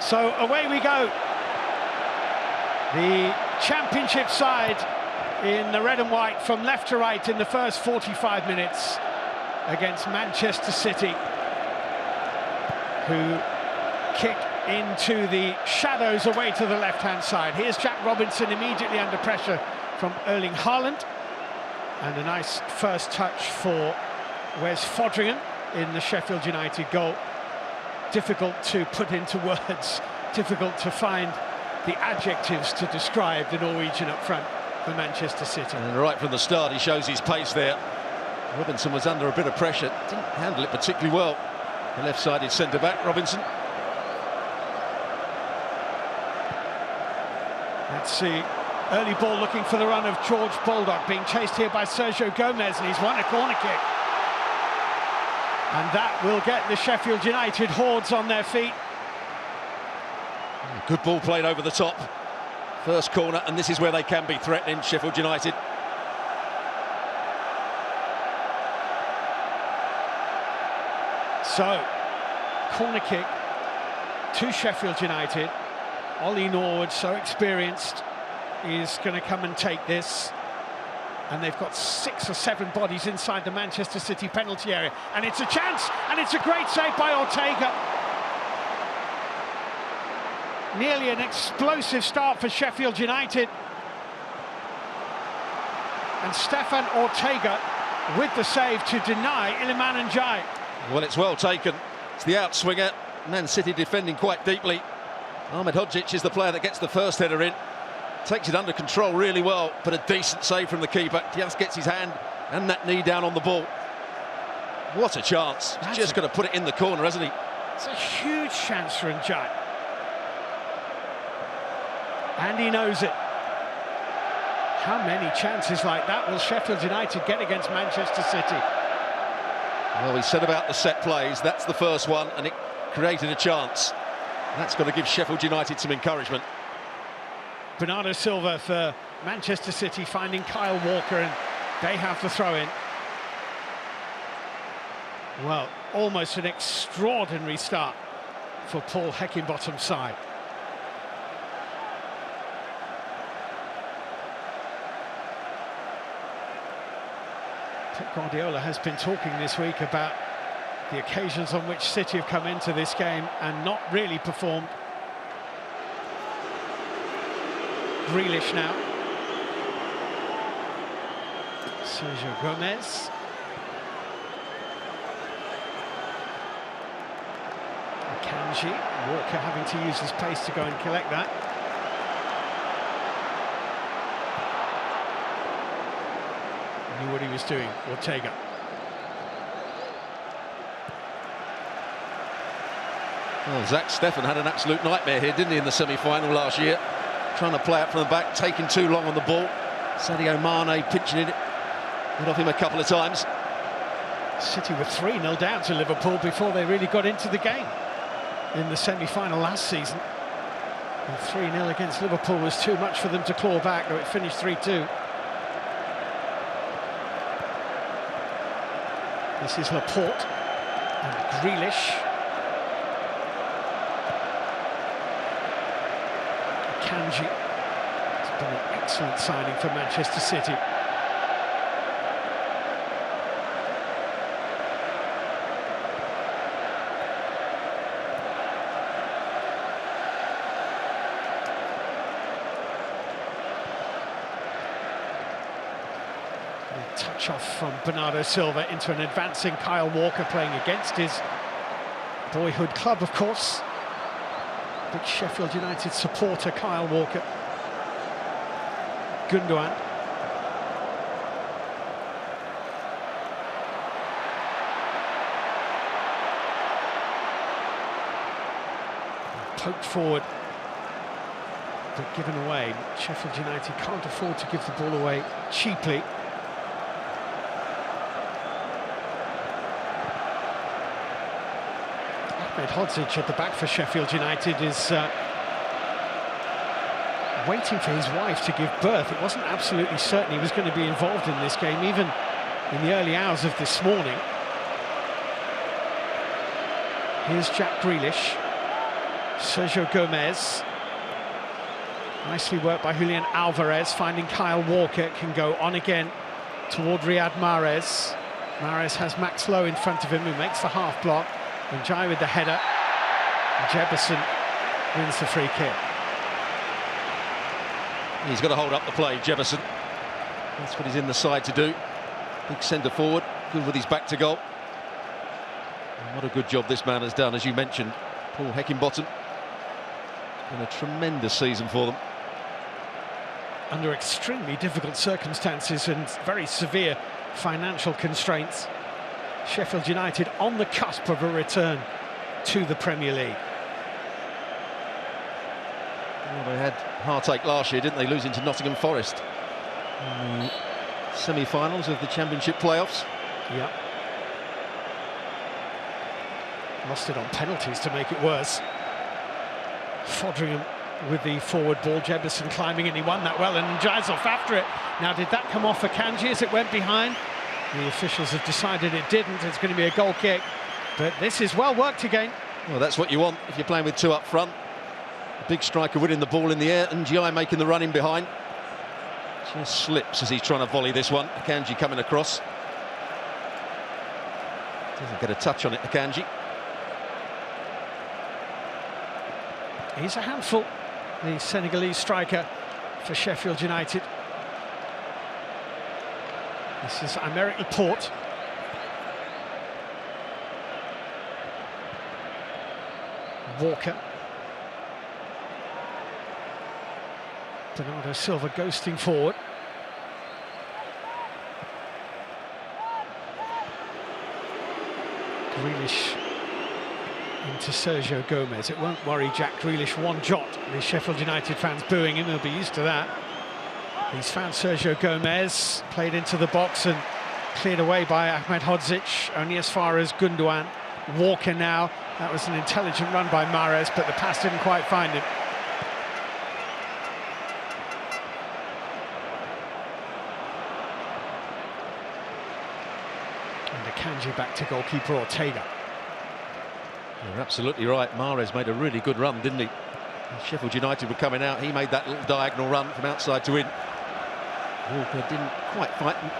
So away we go. The championship side in the red and white from left to right in the first 45 minutes against Manchester City, who kick into the shadows away to the left-hand side. Here's Jack Robinson immediately under pressure from Erling Haaland, and a nice first touch for Wes Foderingham in the Sheffield United goal. Difficult to put into words, difficult to find the adjectives to describe the Norwegian up front for Manchester City. And right from the start he shows his pace there. Robinson was under a bit of pressure, didn't handle it particularly well. The left-sided centre-back, Robinson. Let's see, early ball looking for the run of George Baldock, being chased here by Sergio Gomez, and he's won a corner kick. And that will get the Sheffield United hordes on their feet. Good ball played over the top. First corner, and this is where they can be threatening, Sheffield United. So, corner kick to Sheffield United. Ollie Norwood, so experienced, is going to come and take this. And they've got 6 or 7 bodies inside the Manchester City penalty area. And it's a chance, and it's a great save by Ortega. Nearly an explosive start for Sheffield United. And Stefan Ortega with the save to deny Iliman Ndiaye. Well, it's well taken. It's the outswinger. Man City defending quite deeply. Ahmed Hodzic is the player that gets the first header in. Takes it under control really well, but a decent save from the keeper. Just gets his hand and that knee down on the ball. What a chance. He's just going to put it in the corner, hasn't he? It's a huge chance for Ndiaye. And he knows it. How many chances like that will Sheffield United get against Manchester City? Well, we said about the set plays, that's the first one, and it created a chance. That's got to give Sheffield United some encouragement. Bernardo Silva for Manchester City finding Kyle Walker, and they have the throw-in. Well, almost an extraordinary start for Paul Heckingbottom's side. Pep Guardiola has been talking this week about the occasions on which City have come into this game and not really performed. Grealish now. Sergio Gomez. Kanji. Walker having to use his pace to go and collect that. Knew what he was doing, Ortega. Well, Zach Steffen had an absolute nightmare here, didn't he, in the semi-final last year? Trying to play out from the back, taking too long on the ball. Sadio Mane pinching it off him a couple of times. City were 3-0 down to Liverpool before they really got into the game in the semi-final last season. And 3-0 against Liverpool was too much for them to claw back, though it finished 3-2. This is Laporte and Grealish. Kanji. It's been an excellent signing for Manchester City. Touch off from Bernardo Silva into an advancing Kyle Walker, playing against his boyhood club, of course. Big Sheffield United supporter, Kyle Walker. Gundogan. Poked forward, but given away. Sheffield United can't afford to give the ball away cheaply. Ahmed Hodzic at the back for Sheffield United is waiting for his wife to give birth. It wasn't absolutely certain he was going to be involved in this game, even in the early hours of this morning. Here's Jack Grealish. Sergio Gomez. Nicely worked by Julian Alvarez, finding Kyle Walker, can go on again toward Riyad Mahrez. Mahrez has Max Lowe in front of him, who makes the half block. And Jai with the header. And Jefferson wins the free kick. He's got to hold up the play, Jefferson. That's what he's in the side to do. Big centre forward, good with his back to goal. And what a good job this man has done, as you mentioned, Paul Heckingbottom. It's been a tremendous season for them. Under extremely difficult circumstances and very severe financial constraints, Sheffield United on the cusp of a return to the Premier League. Well, they had heartache last year, didn't they, losing to Nottingham Forest in the semi-finals of the Championship playoffs. Yep. Lost it on penalties to make it worse. Fodringham with the forward ball, Jefferson climbing, and he won that well, and Giles off after it. Now, did that come off Akanji as it went behind? The officials have decided it didn't. It's going to be a goal kick, but this is well worked again. Well, that's what you want if you're playing with two up front. A big striker winning the ball in the air, and Gi making the run in behind. Just slips as he's trying to volley this one. Akanji coming across. Doesn't get a touch on it, Akanji. He's a handful, the Senegalese striker for Sheffield United. This is Emirates Laporte. Walker. Bernardo Silva ghosting forward. Grealish into Sergio Gomez. It won't worry Jack Grealish one jot. The Sheffield United fans booing him, he'll be used to that. He's found Sergio Gomez, played into the box and cleared away by Ahmed Hodzic, only as far as Gundogan. Walker now, that was an intelligent run by Mahrez, but the pass didn't quite find him. And Akanji back to goalkeeper Ortega. You're absolutely right. Mahrez made a really good run, didn't he? Sheffield United were coming out. He made that little diagonal run from outside to in. Walker didn't quite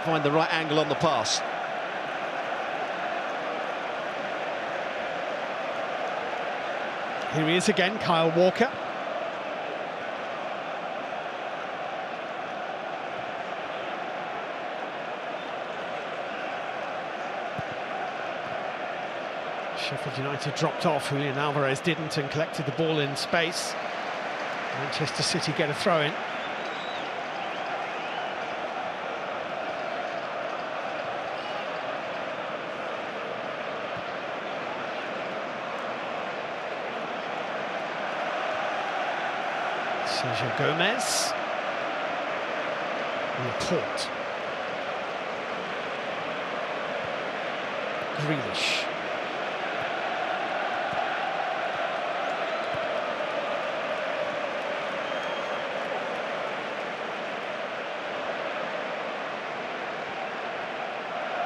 find the right angle on the pass. Here he is again, Kyle Walker. Sheffield United dropped off, Julian Alvarez didn't, and collected the ball in space. Manchester City get a throw-in. Sergio Gomez. Laporte. Grealish.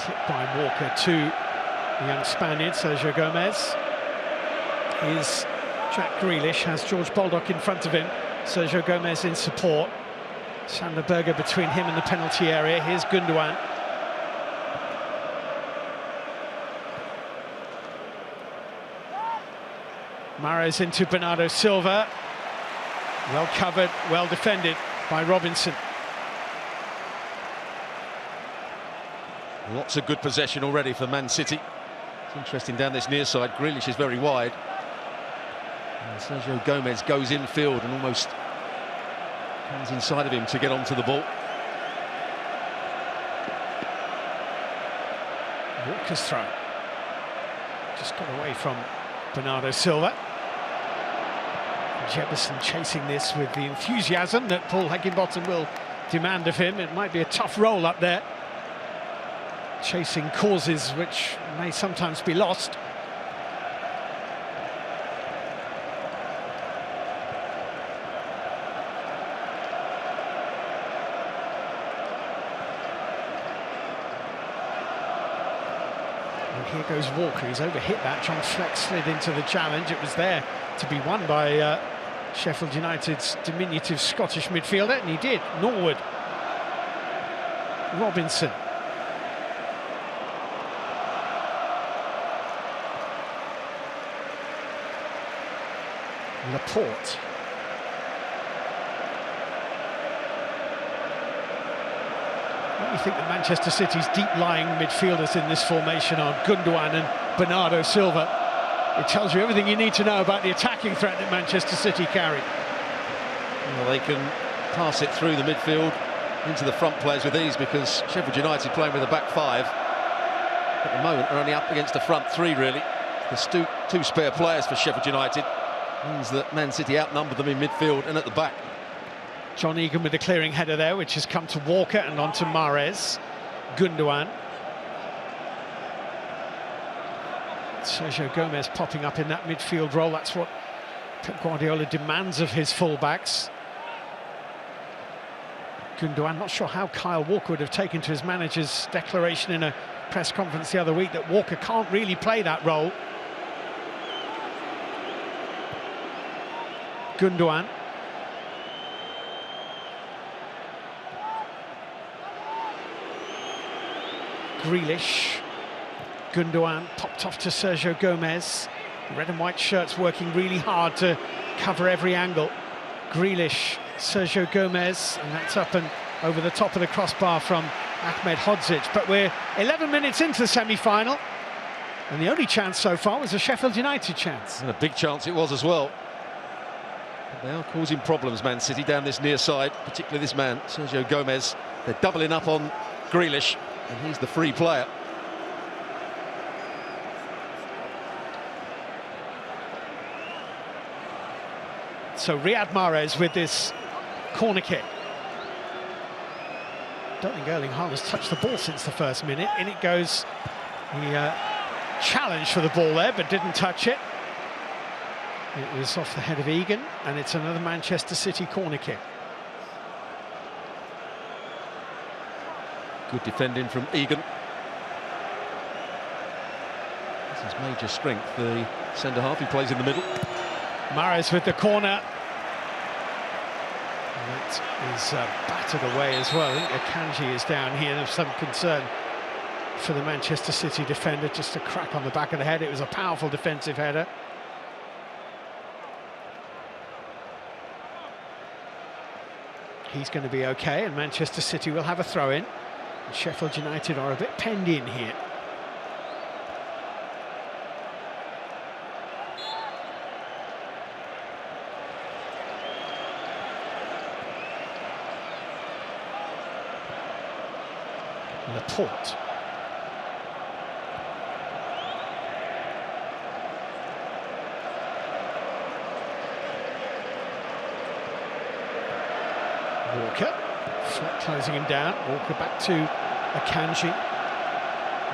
Tipped by Walker to the young Spaniard, Sergio Gomez. Here's Jack Grealish, has George Baldock in front of him. Sergio Gomez in support. Sander Berge between him and the penalty area. Here's Gundogan. Mahrez into Bernardo Silva. Well covered, well defended by Robinson. Lots of good possession already for Man City. It's interesting down this near side. Grealish is very wide. And Sergio Gomez goes infield and almost comes inside of him to get onto the ball. Walker's throw. Just got away from Bernardo Silva. Jefferson chasing this with the enthusiasm that Paul Heckingbottom will demand of him. It might be a tough role up there, chasing causes which may sometimes be lost. And here goes Walker. He's overhit that. John Fleck slid into the challenge. It was there to be won by Sheffield United's diminutive Scottish midfielder, and he did. Norwood. Robinson. Laporte. What do you think that Manchester City's deep-lying midfielders in this formation are? Gundogan and Bernardo Silva. It tells you everything you need to know about the attacking threat that Manchester City carry. Well, they can pass it through the midfield into the front players with ease, because Sheffield United playing with a back five at the moment are only up against the front three, really. The two spare players for Sheffield United means that Man City outnumber them in midfield and at the back. John Egan with the clearing header there, which has come to Walker and on to Mahrez. Gundogan. Sergio Gomez popping up in that midfield role. That's what Pep Guardiola demands of his fullbacks. Gundogan, not sure how Kyle Walker would have taken to his manager's declaration in a press conference the other week that Walker can't really play that role. Gundogan. Grealish. Gundogan popped off to Sergio Gomez. The red and white shirts working really hard to cover every angle. Grealish, Sergio Gomez, and that's up and over the top of the crossbar from Mahrez. But we're 11 minutes into the semi-final, and the only chance so far was a Sheffield United chance. And a big chance it was as well. But they are causing problems, Man City, down this near side, particularly this man, Sergio Gomez. They're doubling up on Grealish, and he's the free player. So Riyad Mahrez with this corner kick. Don't think Erling Haaland's touched the ball since the first minute. In it goes. He challenged for the ball there, but didn't touch it. It was off the head of Egan, and it's another Manchester City corner kick. Good defending from Egan. This is major strength, the centre-half. He plays in the middle. Mahrez with the corner. And that is battered away as well. I think Akanji is down here. There's some concern for the Manchester City defender. Just a crack on the back of the head. It was a powerful defensive header. He's going to be okay, and Manchester City will have a throw-in. Sheffield United are a bit penned in here. Laporte. Walker. Fleck closing him down. Walker back to Akanji.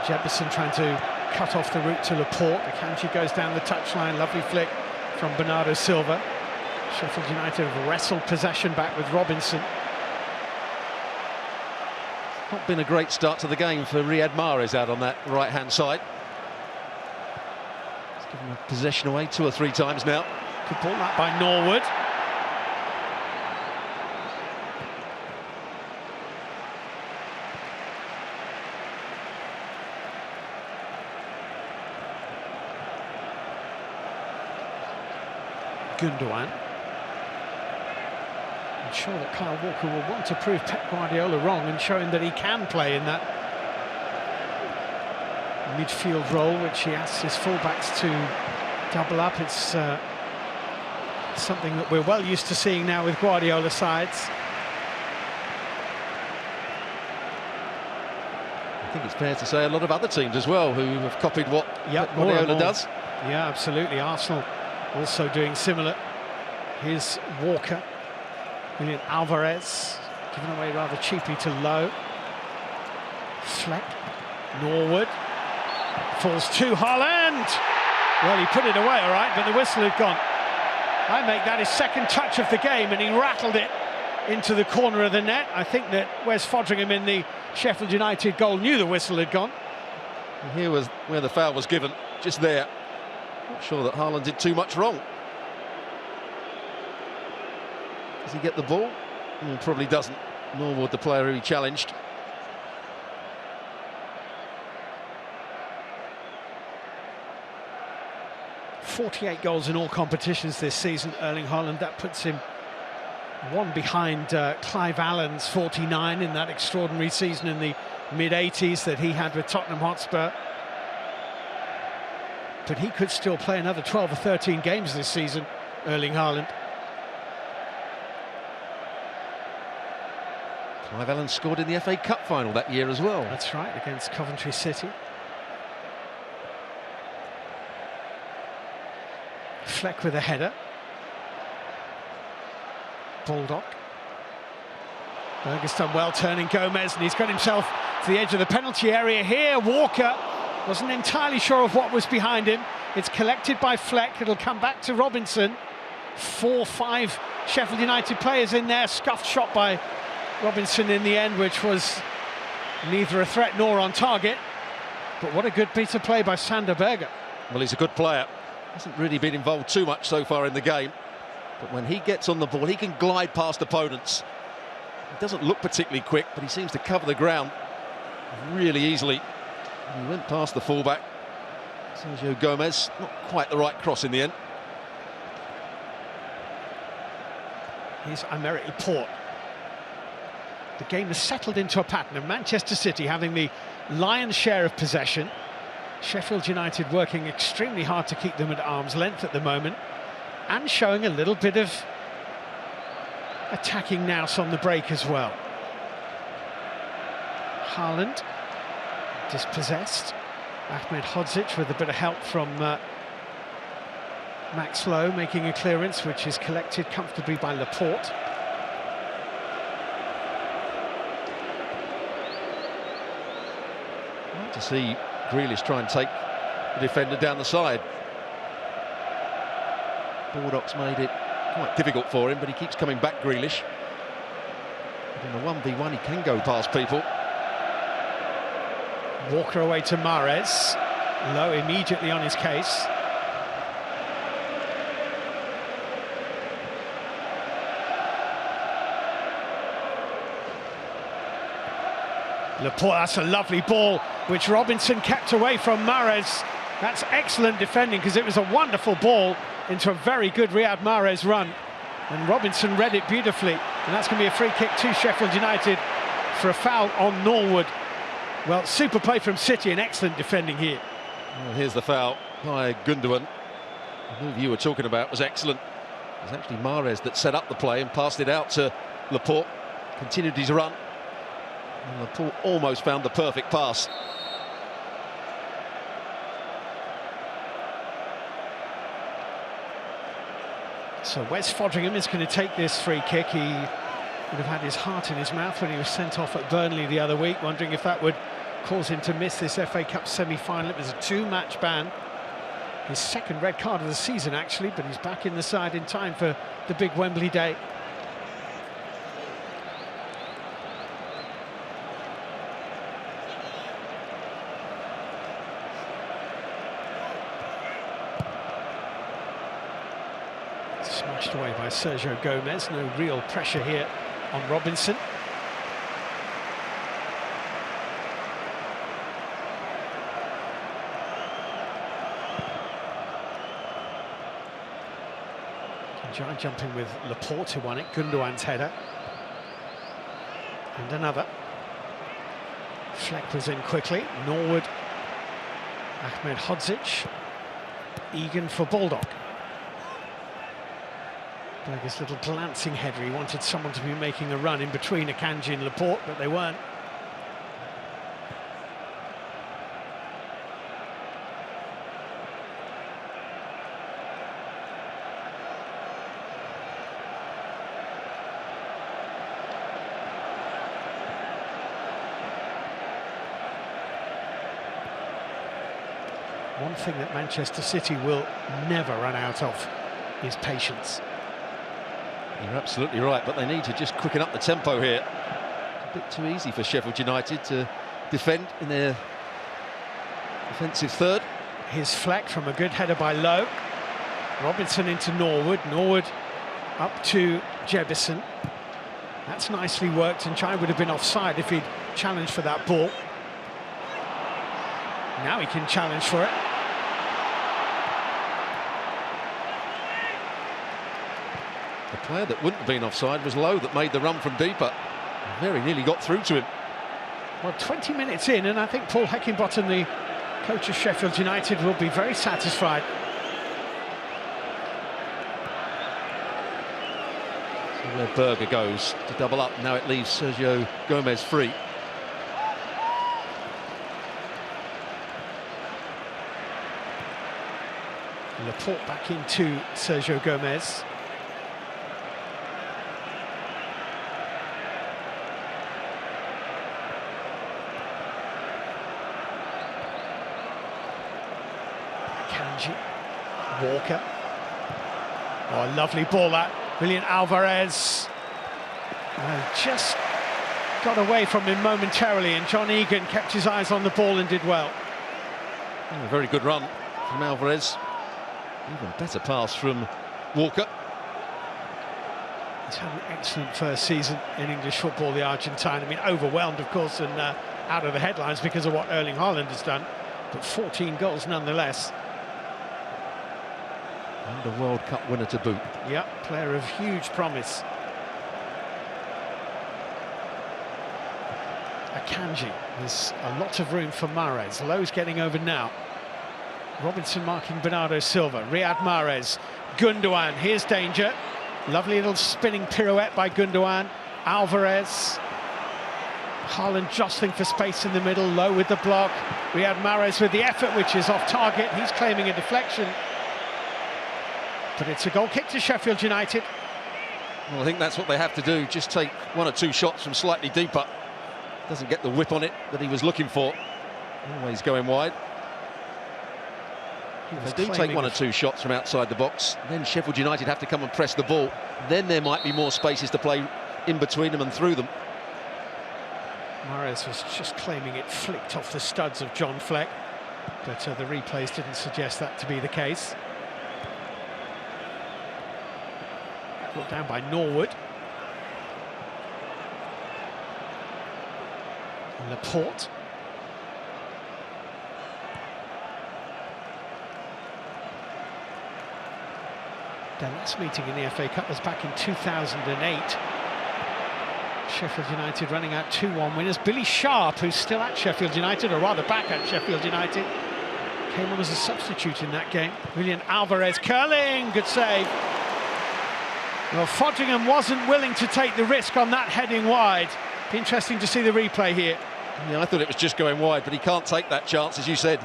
Jefferson trying to cut off the route to Laporte. Akanji goes down the touchline. Lovely flick from Bernardo Silva. Sheffield United have wrestled possession back with Robinson. Not been a great start to the game for Riyad Mahrez out on that right-hand side. He's given possession away 2 or 3 times now. Good ball that by Norwood. Gundogan. I'm sure that Kyle Walker will want to prove Pep Guardiola wrong and show him that he can play in that midfield role, which he asks his fullbacks to double up. It's something that we're well used to seeing now with Guardiola sides. I think it's fair to say a lot of other teams as well who have copied what Pep Guardiola does. Yeah, absolutely. Arsenal also doing similar. Here's Walker. Julian Alvarez given away rather cheaply to Lowe. Fleck. Norwood. Falls to Haaland. Well, he put it away, all right, but the whistle had gone. I make that his second touch of the game, and he rattled it into the corner of the net. I think that Wes Fodringham in the Sheffield United goal knew the whistle had gone. And here was where the foul was given, just there. Not sure that Haaland did too much wrong. Does he get the ball? Probably doesn't, nor would the player who he challenged. "48 goals in all competitions this season, Erling Haaland. That puts him one behind Clive Allen's 49 in that extraordinary season in the mid-80s that he had with Tottenham Hotspur. But he could still play another 12 or 13 games this season, Erling Haaland. Clive Allen scored in the FA Cup final that year as well. That's right, against Coventry City. Fleck with a header. Baldock. Berger's done well turning Gomez, and he's got himself to the edge of the penalty area here. Walker wasn't entirely sure of what was behind him. It's collected by Fleck. It'll come back to Robinson. 4-5 Sheffield United players in there. Scuffed shot by Robinson in the end, which was neither a threat nor on target. But what a good piece of play by Sander Berge. Well, he's a good player. Hasn't really been involved too much so far in the game. But when he gets on the ball, he can glide past opponents. He doesn't look particularly quick, but he seems to cover the ground really easily. And he went past the fullback, Sergio Gomez. Not quite the right cross in the end. Here's Emirates Laporte. The game has settled into a pattern of Manchester City having the lion's share of possession. Sheffield United working extremely hard to keep them at arm's length at the moment, and showing a little bit of attacking nous on the break as well. Haaland dispossessed. Ahmedhodzic with a bit of help from Max Lowe making a clearance, which is collected comfortably by Laporte. I'd like to see Grealish try and take the defender down the side. Baldock's made it quite difficult for him, but he keeps coming back, Grealish. But in a 1v1 he can go past people. Walker away to Mahrez. Lowe immediately on his case. Laporte, that's a lovely ball, which Robinson kept away from Mahrez. That's excellent defending, because it was a wonderful ball into a very good Riyad Mahrez run. And Robinson read it beautifully. And that's going to be a free kick to Sheffield United for a foul on Norwood. Well, super play from City and excellent defending here. Well, here's the foul by Gundogan. The move you were talking about was excellent. It was actually Mahrez that set up the play and passed it out to Laporte. Continued his run. And Laporte almost found the perfect pass. So Wes Fodringham is going to take this free kick. He would have had his heart in his mouth when he was sent off at Burnley the other week, wondering if that would cause him to miss this FA Cup semi-final. It was a 2-match ban. His second red card of the season, actually, but he's back in the side in time for the big Wembley day. Smashed away by Sergio Gomez. No real pressure here on Robinson. Giant jumping with Laporte, who won it. Gundogan's header. And another. Fleck was in quickly. Norwood. Ahmedhodzic. Egan for Baldock. Berger's little glancing header. He wanted someone to be making a run in between Akanji and Laporte, but they weren't. One thing that Manchester City will never run out of is patience. You're absolutely right, but they need to just quicken up the tempo here. It's a bit too easy for Sheffield United to defend in their Defensive third. His fleck from a good header by Lowe. Robinson into Norwood. Norwood up to Jebison. That's nicely worked, and Chai would have been offside if he'd challenged for that ball. Now he can challenge for it. The player that wouldn't have been offside was Lowe, that made the run from deeper. Very nearly got through to him. Well, 20 minutes in, and I think Paul Heckingbottom, the coach of Sheffield United, will be very satisfied. So where Berger goes to double up, now it leaves Sergio Gomez free. Laporte back into Sergio Gomez. Kanji, Walker. Oh, a lovely ball that. Julian Alvarez just got away from him momentarily, and John Egan kept his eyes on the ball and did well. Oh, a very good run from Alvarez. Even better pass from Walker. He's had an excellent first season in English football, the Argentine. I mean, overwhelmed, of course, and out of the headlines because of what Erling Haaland has done, but 14 goals nonetheless. And a World Cup winner to boot. Yep, player of huge promise. Akanji, there's a lot of room for Mahrez. Lowe's getting over now. Robinson marking Bernardo Silva. Riyad Mahrez. Gundogan, here's danger. Lovely little spinning pirouette by Gundogan. Alvarez. Haaland jostling for space in the middle. Lowe with the block. Riyad Mahrez with the effort, which is off target. He's claiming a deflection. But it's a goal kick to Sheffield United. Well, I think that's what they have to do. Just take one or two shots from slightly deeper. Doesn't get the whip on it that he was looking for. Always going wide. If they do take one or two shots from outside the box, then Sheffield United have to come and press the ball. Then there might be more spaces to play in between them and through them. Mahrez was just claiming it flicked off the studs of John Fleck, but the replays didn't suggest that to be the case. Brought down by Norwood. Laporte. Their last meeting in the FA Cup was back in 2008. Sheffield United running out 2-1 winners. Billy Sharp, who's still at Sheffield United, or rather back at Sheffield United, came on as a substitute in that game. Julian Alvarez curling, good save. Well, Fodringham wasn't willing to take the risk on that heading wide. Be interesting to see the replay here. Yeah, I thought it was just going wide, but he can't take that chance, as you said.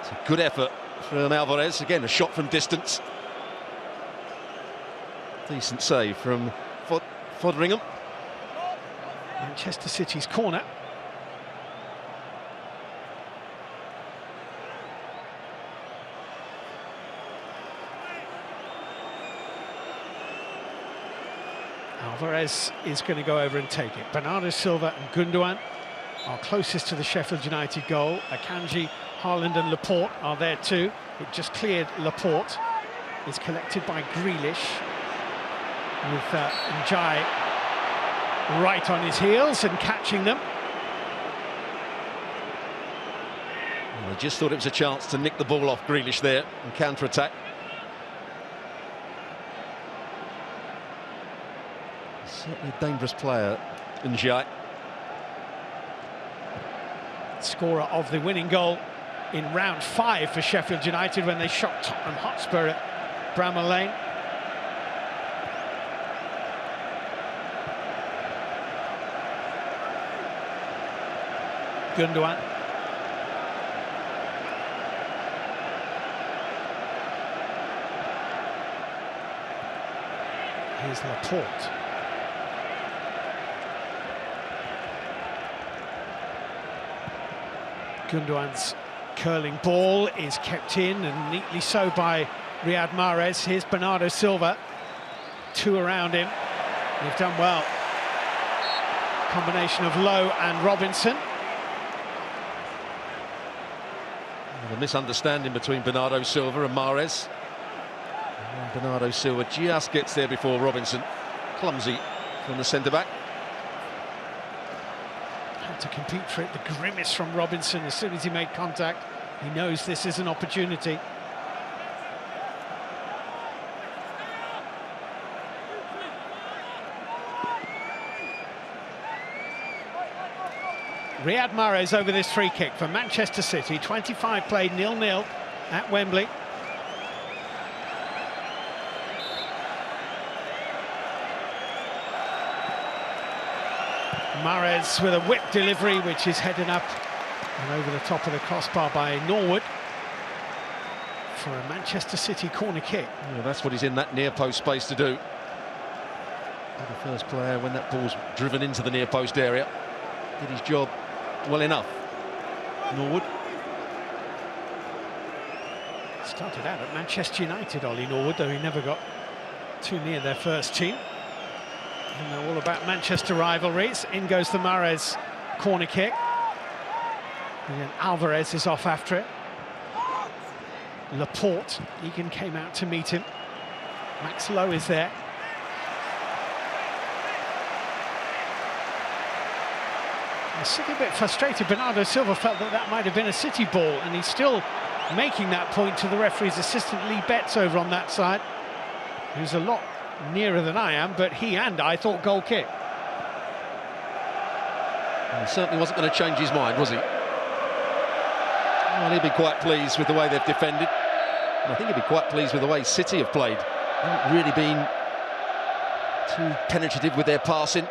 It's a good effort from Alvarez. Again, a shot from distance. Decent save from Fodringham. Manchester City's corner. Alvarez is going to go over and take it. Bernardo Silva and Gundogan are closest to the Sheffield United goal. Akanji, Haaland and Laporte are there too. It just cleared Laporte. It's collected by Grealish, with Njai right on his heels and catching them. Well, I just thought it was a chance to nick the ball off Grealish there and counter-attack. Certainly a dangerous player, Njai. Scorer of the winning goal in round 5 for Sheffield United when they shocked Tottenham Hotspur at Bramall Lane. Gundogan. Here's Laporte. Gundogan's curling ball is kept in, and neatly so by Riyad Mahrez. Here's Bernardo Silva. Two around him. They've done well. Combination of Lowe and Robinson. And a misunderstanding between Bernardo Silva and Mahrez. And Bernardo Silva just gets there before Robinson. Clumsy from the centre-back. Had to compete for it. The grimace from Robinson as soon as he made contact. He knows this is an opportunity. Riyad Mahrez over this free kick for Manchester City. 25 played, 0-0 at Wembley. Mahrez with a whip delivery, which is headed up and over the top of the crossbar by Norwood for a Manchester City corner kick. Yeah, that's what he's in that near post space to do. The first player, when that ball's driven into the near post area, did his job well enough. Norwood. Started out at Manchester United, Ollie Norwood, though he never got too near their first team. And they're all about Manchester rivalries. In goes the Mahrez corner kick. And then Alvarez is off after it. Laporte, Egan came out to meet him. Max Lowe is there. City a bit frustrated. Bernardo Silva felt that that might have been a City ball, and he's still making that point to the referee's assistant Lee Betts over on that side, who's a lot nearer than I am, but he and I thought goal kick. He certainly wasn't going to change his mind, was he? Well, he'd be quite pleased with the way they've defended. And I think he'd be quite pleased with the way City have played. They haven't really been too penetrative with their passing.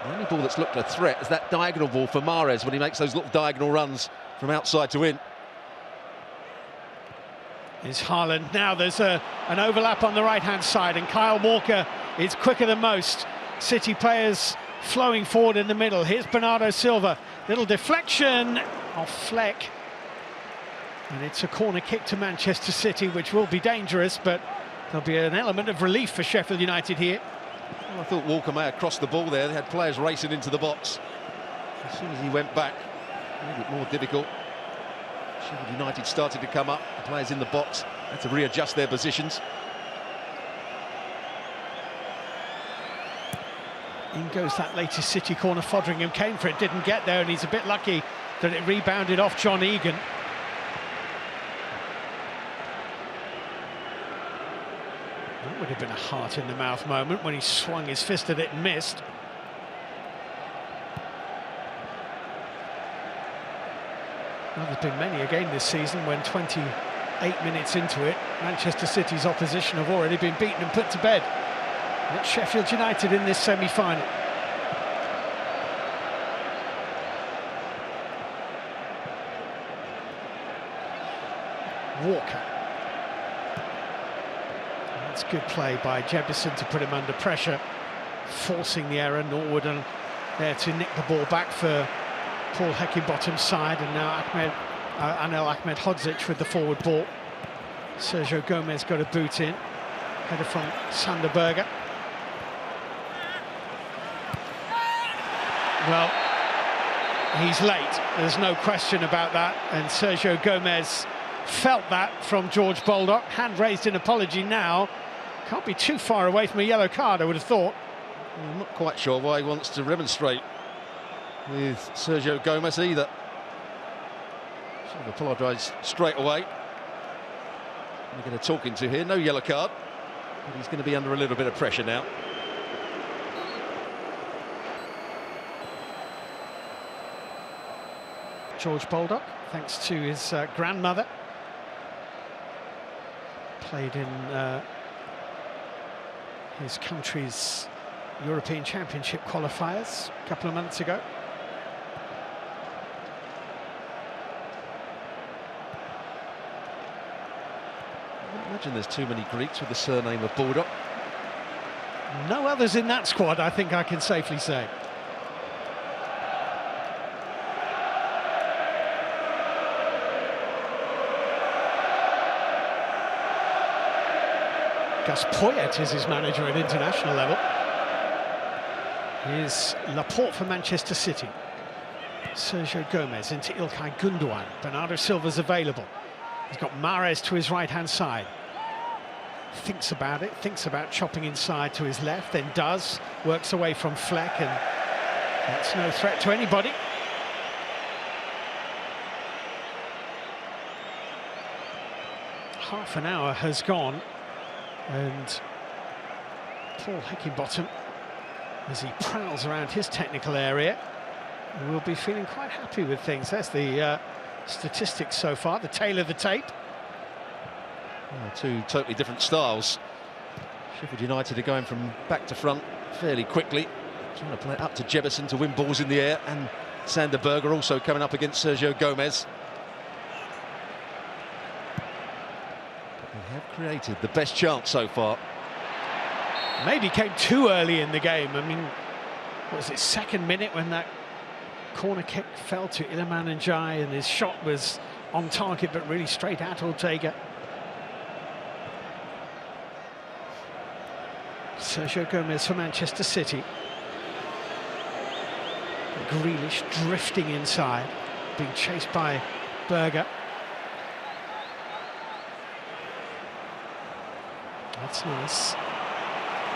The only ball that's looked a threat is that diagonal ball for Mahrez when he makes those little diagonal runs from outside to in. Is Haaland. Now there's an overlap on the right-hand side, and Kyle Walker is quicker than most. City players flowing forward in the middle. Here's Bernardo Silva. Little deflection off Fleck. And it's a corner kick to Manchester City, which will be dangerous, but there'll be an element of relief for Sheffield United here. Well, I thought Walker may have crossed the ball there. They had players racing into the box. As soon as he went back, a little bit more difficult. Sheffield United started to come up. The players in the box had to readjust their positions. In goes that latest City corner. Foderingham came for it, didn't get there, and he's a bit lucky that it rebounded off John Egan. That would have been a heart-in-the-mouth moment when he swung his fist at it and missed. Well, there's been many a game this season when 28 minutes into it, Manchester City's opposition have already been beaten and put to bed. And it's Sheffield United in this semi-final. Walker. That's good play by Jebison to put him under pressure, forcing the error. Norwood and there to nick the ball back for Paul Heckingbottom's side, and now Anel Ahmedhodzic with the forward ball. Sergio Gomez got a boot in. Header from Sander Berge. Well, he's late, there's no question about that, and Sergio Gomez felt that from George Baldock. Hand raised in apology now. Can't be too far away from a yellow card, I would have thought. I'm not quite sure why he wants to remonstrate with Sergio Gomez either. Should have apologised straight away. We're going to talk into here, no yellow card, but he's going to be under a little bit of pressure now. George Baldock, thanks to his grandmother, played in his country's European Championship qualifiers a couple of months ago. I don't imagine there's too many Greeks with the surname of Baldock. No others in that squad, I think I can safely say. Gus Poyet is his manager at international level. Here's Laporte for Manchester City. Sergio Gomez into Ilkay Gundogan. Bernardo Silva's available. He's got Mahrez to his right-hand side. Thinks about it, thinks about chopping inside to his left, then does, works away from Fleck, and that's no threat to anybody. Half an hour has gone, and Paul Heckingbottom, as he prowls around his technical area, will be feeling quite happy with things. There's the statistics so far, the tail of the tape. Two totally different styles. Sheffield United are going from back to front fairly quickly, trying to play it up to Jebison to win balls in the air, and Sander Berge also coming up against Sergio Gomez. But they have created the best chance so far. Maybe came too early in the game. I mean, what was it, second minute when that corner kick fell to Iliman Ndiaye, and his shot was on target but really straight at Ortega. Sergio Gomez for Manchester City. Grealish drifting inside, being chased by Berge. That's nice.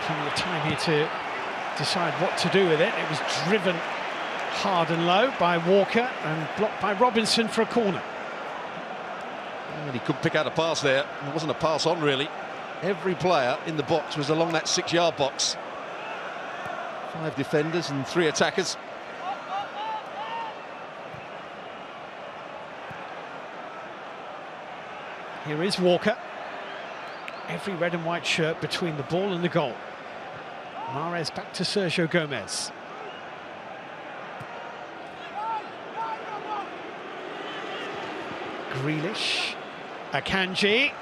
Plenty of time here to decide what to do with it. It was driven hard and low by Walker and blocked by Robinson for a corner. And he couldn't pick out a pass there. It wasn't a pass on, really. Every player in the box was along that 6-yard box. 5 defenders and 3 attackers. Here is Walker. Every red and white shirt between the ball and the goal. Mahrez back to Sergio Gomez. Grealish. Akanji.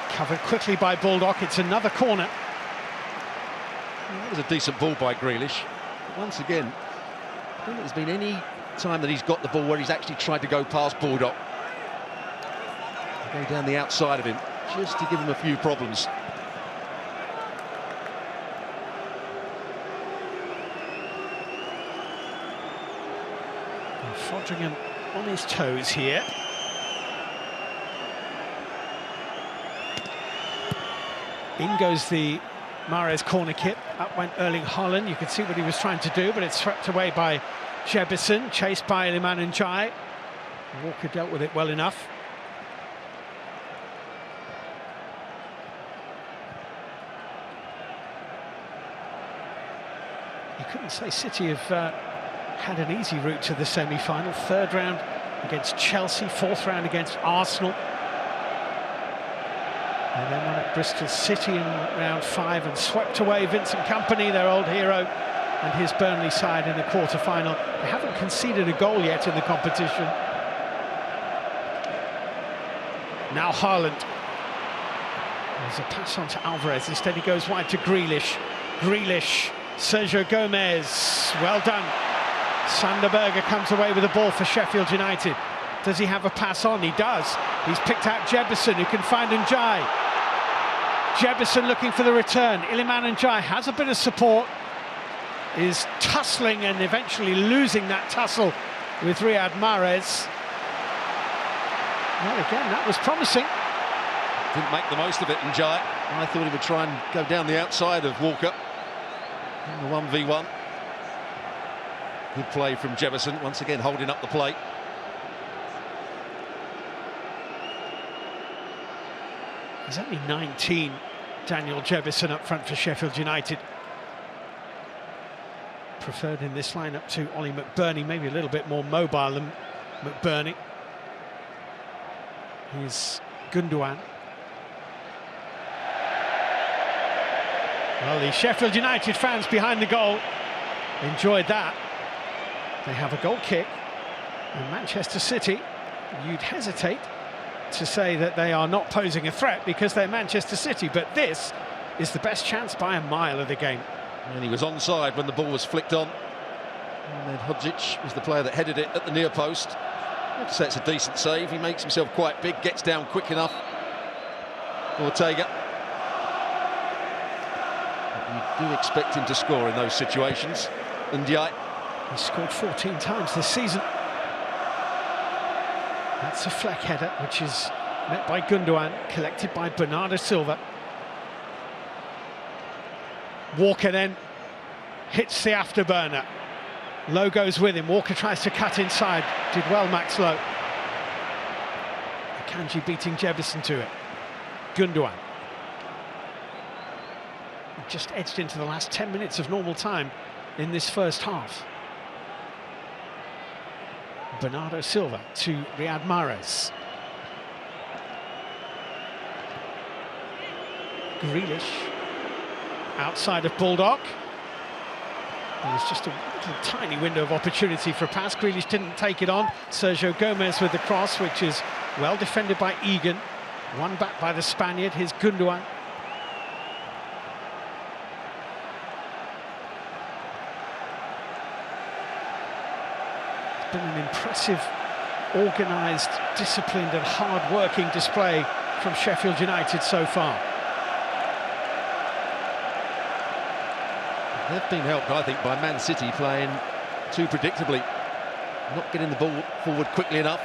Covered quickly by Baldock. It's another corner. Well, that was a decent ball by Grealish. But once again, I don't think there's been any time that he's got the ball where he's actually tried to go past Baldock. Go down the outside of him, just to give him a few problems. And Fodringham on his toes here. In goes the Mahrez corner kick. Up went Erling Haaland. You could see what he was trying to do, but it's swept away by Jebison, chased by Iliman Ndiaye. Walker dealt with it well enough. You couldn't say City have had an easy route to the semi-final. 3rd round against Chelsea, 4th round against Arsenal. And then won at Bristol City in round 5 and swept away Vincent Kompany, their old hero, and his Burnley side in the quarter-final. They haven't conceded a goal yet in the competition. Now Haaland. There's a pass on to Alvarez. Instead he goes wide to Grealish. Grealish, Sergio Gomez. Well done. Sander Berge comes away with the ball for Sheffield United. Does he have a pass on? He does. He's picked out Jebison, who can find Ndiaye. Jebison looking for the return. Iliman Ndiaye has a bit of support, is tussling and eventually losing that tussle with Riyad Mahrez. Well, again, that was promising. Didn't make the most of it, Ndiaye. I thought he would try and go down the outside of Walker in the 1v1. Good play from Jebison, once again holding up the plate. He's only 19, Daniel Jebison up front for Sheffield United. Preferred in this lineup to Ollie McBurney, maybe a little bit more mobile than McBurney. Here's Gundogan. Well, the Sheffield United fans behind the goal enjoyed that. They have a goal kick, and Manchester City, you'd hesitate to say that they are not posing a threat because they're Manchester City, but this is the best chance by a mile of the game. And he was onside when the ball was flicked on. Ahmed Hodzic was the player that headed it at the near post. I have to say it's a decent save. He makes himself quite big, gets down quick enough. Ortega. But you do expect him to score in those situations. Ndiaye. He's scored 14 times this season. That's a Fleck header, which is met by Gundogan, collected by Bernardo Silva. Walker then hits the afterburner. Lowe goes with him. Walker tries to cut inside. Did well, Max Lowe. Akanji beating Jefferson to it. Gundogan. Just edged into the last 10 minutes of normal time in this first half. Bernardo Silva to Riyad Mahrez. Grealish outside of Bulldog. There's just a little tiny window of opportunity for a pass. Grealish didn't take it on. Sergio Gomez with the cross, which is well defended by Egan. One back by the Spaniard. Here's Gundogan. It's been an impressive, organised, disciplined and hard-working display from Sheffield United so far. They've been helped, I think, by Man City playing too predictably, not getting the ball forward quickly enough.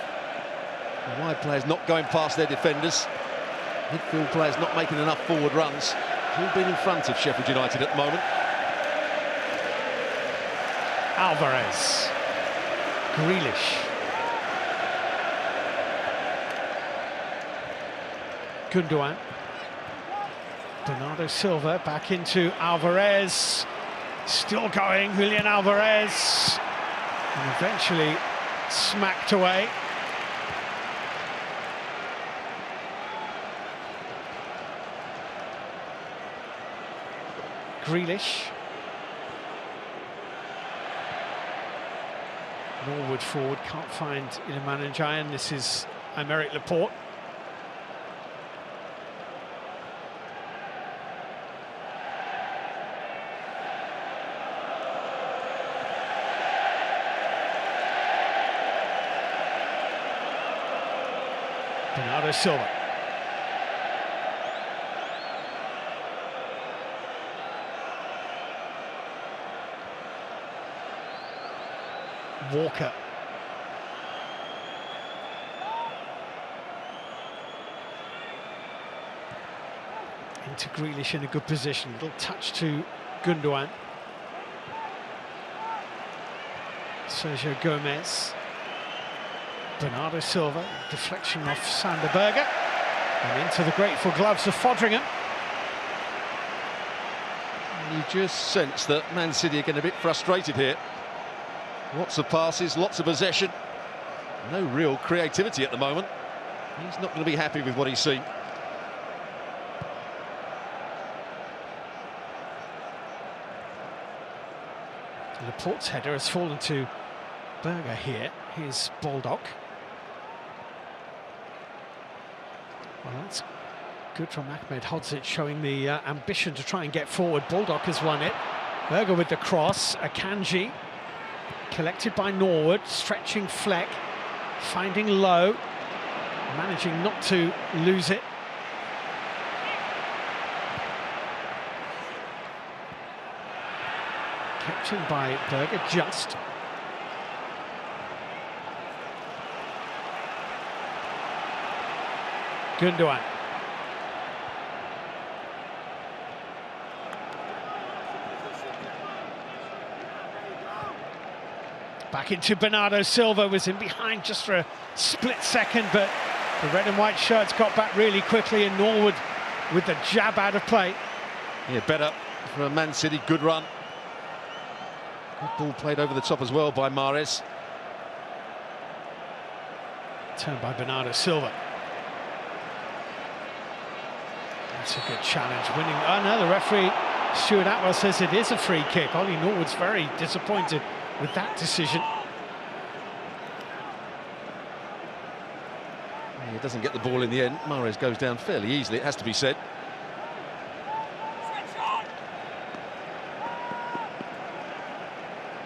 The wide players not going past their defenders. Midfield players not making enough forward runs. It's all been in front of Sheffield United at the moment. Alvarez. Grealish. Gundogan. Bernardo Silva back into Alvarez. Still going, Julian Alvarez. And eventually smacked away. Grealish. Norwood forward, can't find Iliman Ndiaye. This is Aymeric Laporte. Bernardo Silva. Walker. Into Grealish in a good position. Little touch to Gundogan. Sergio Gomez. Bernardo Silva, deflection off Sander Berge, and into the grateful gloves of Fodringham. You just sense that Man City are getting a bit frustrated here. Lots of passes, lots of possession. No real creativity at the moment. He's not going to be happy with what he's seen. Laporte's header has fallen to Berge here. Here's Baldock. Well, that's good from Ahmed Hodzic, showing the ambition to try and get forward. Baldock has won it. Berge with the cross. Akanji collected by Norwood, stretching Fleck, finding Lowe, managing not to lose it. Kept in by Berge just. Gundogan. Back into Bernardo Silva, was in behind just for a split second, but the red and white shirts got back really quickly, and Norwood with the jab out of play. Yeah, better for Man City, good run. Good ball played over the top as well by Mahrez. Turned by Bernardo Silva. That's a good challenge, winning. Oh no, the referee, Stuart Atwell, says it is a free kick. Ollie Norwood's very disappointed with that decision. He doesn't get the ball in the end. Mahrez goes down fairly easily, it has to be said.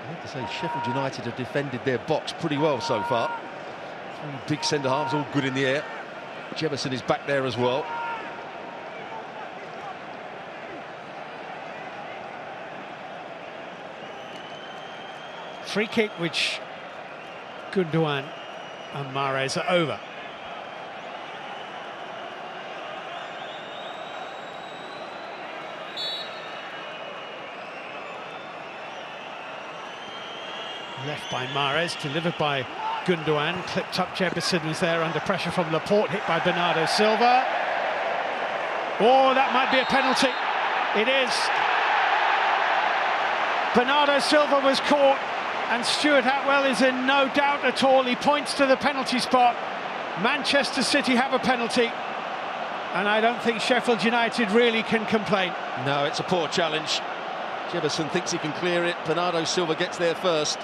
I have to say, Sheffield United have defended their box pretty well so far. Three big centre-halves, all good in the air. Jefferson is back there as well. Free kick which Gundogan and Mahrez are over. Left by Mahrez, delivered by Gundogan, clipped up. Jefferson was there under pressure from Laporte, hit by Bernardo Silva. Oh, that might be a penalty. It is. Bernardo Silva was caught, and Stuart Atwell is in no doubt at all. He points to the penalty spot. Manchester City have a penalty, and I don't think Sheffield United really can complain. No, it's a poor challenge. Jefferson thinks he can clear it. Bernardo Silva gets there first.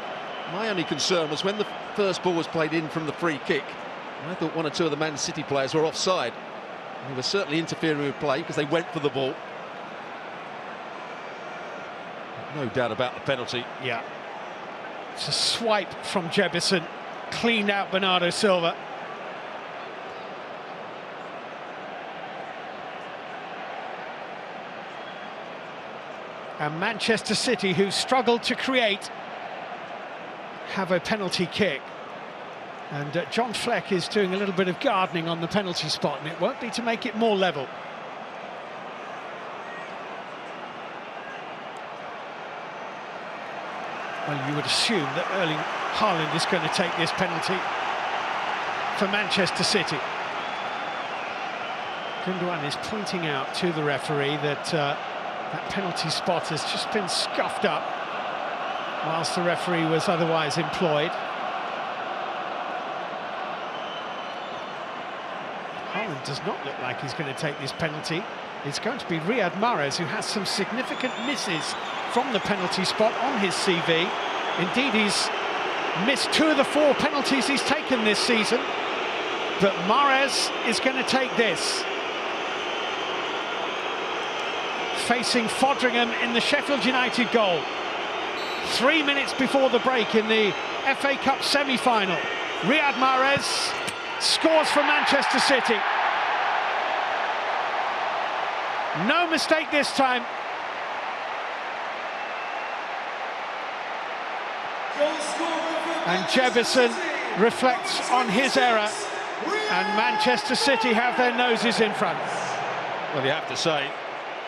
My only concern was when the first ball was played in from the free kick, I thought one or two of the Man City players were offside. They were certainly interfering with play because they went for the ball. No doubt about the penalty. Yeah. It's a swipe from Jefferson, cleaned out Bernardo Silva. And Manchester City, who struggled to create, have a penalty kick. And John Fleck is doing a little bit of gardening on the penalty spot, and it won't be to make it more level. Well, you would assume that Erling Haaland is going to take this penalty for Manchester City. Gundogan is pointing out to the referee that that penalty spot has just been scuffed up whilst the referee was otherwise employed. Haaland does not look like he's going to take this penalty. It's going to be Riyad Mahrez, who has some significant misses from the penalty spot on his CV. Indeed, he's missed 2 of the 4 penalties he's taken this season. But Mahrez is going to take this. Facing Fodringham in the Sheffield United goal. 3 minutes before the break in the FA Cup semi-final. Riyad Mahrez scores for Manchester City. No mistake this time. And Jefferson reflects on his error, and Manchester City have their noses in front. Well, you have to say,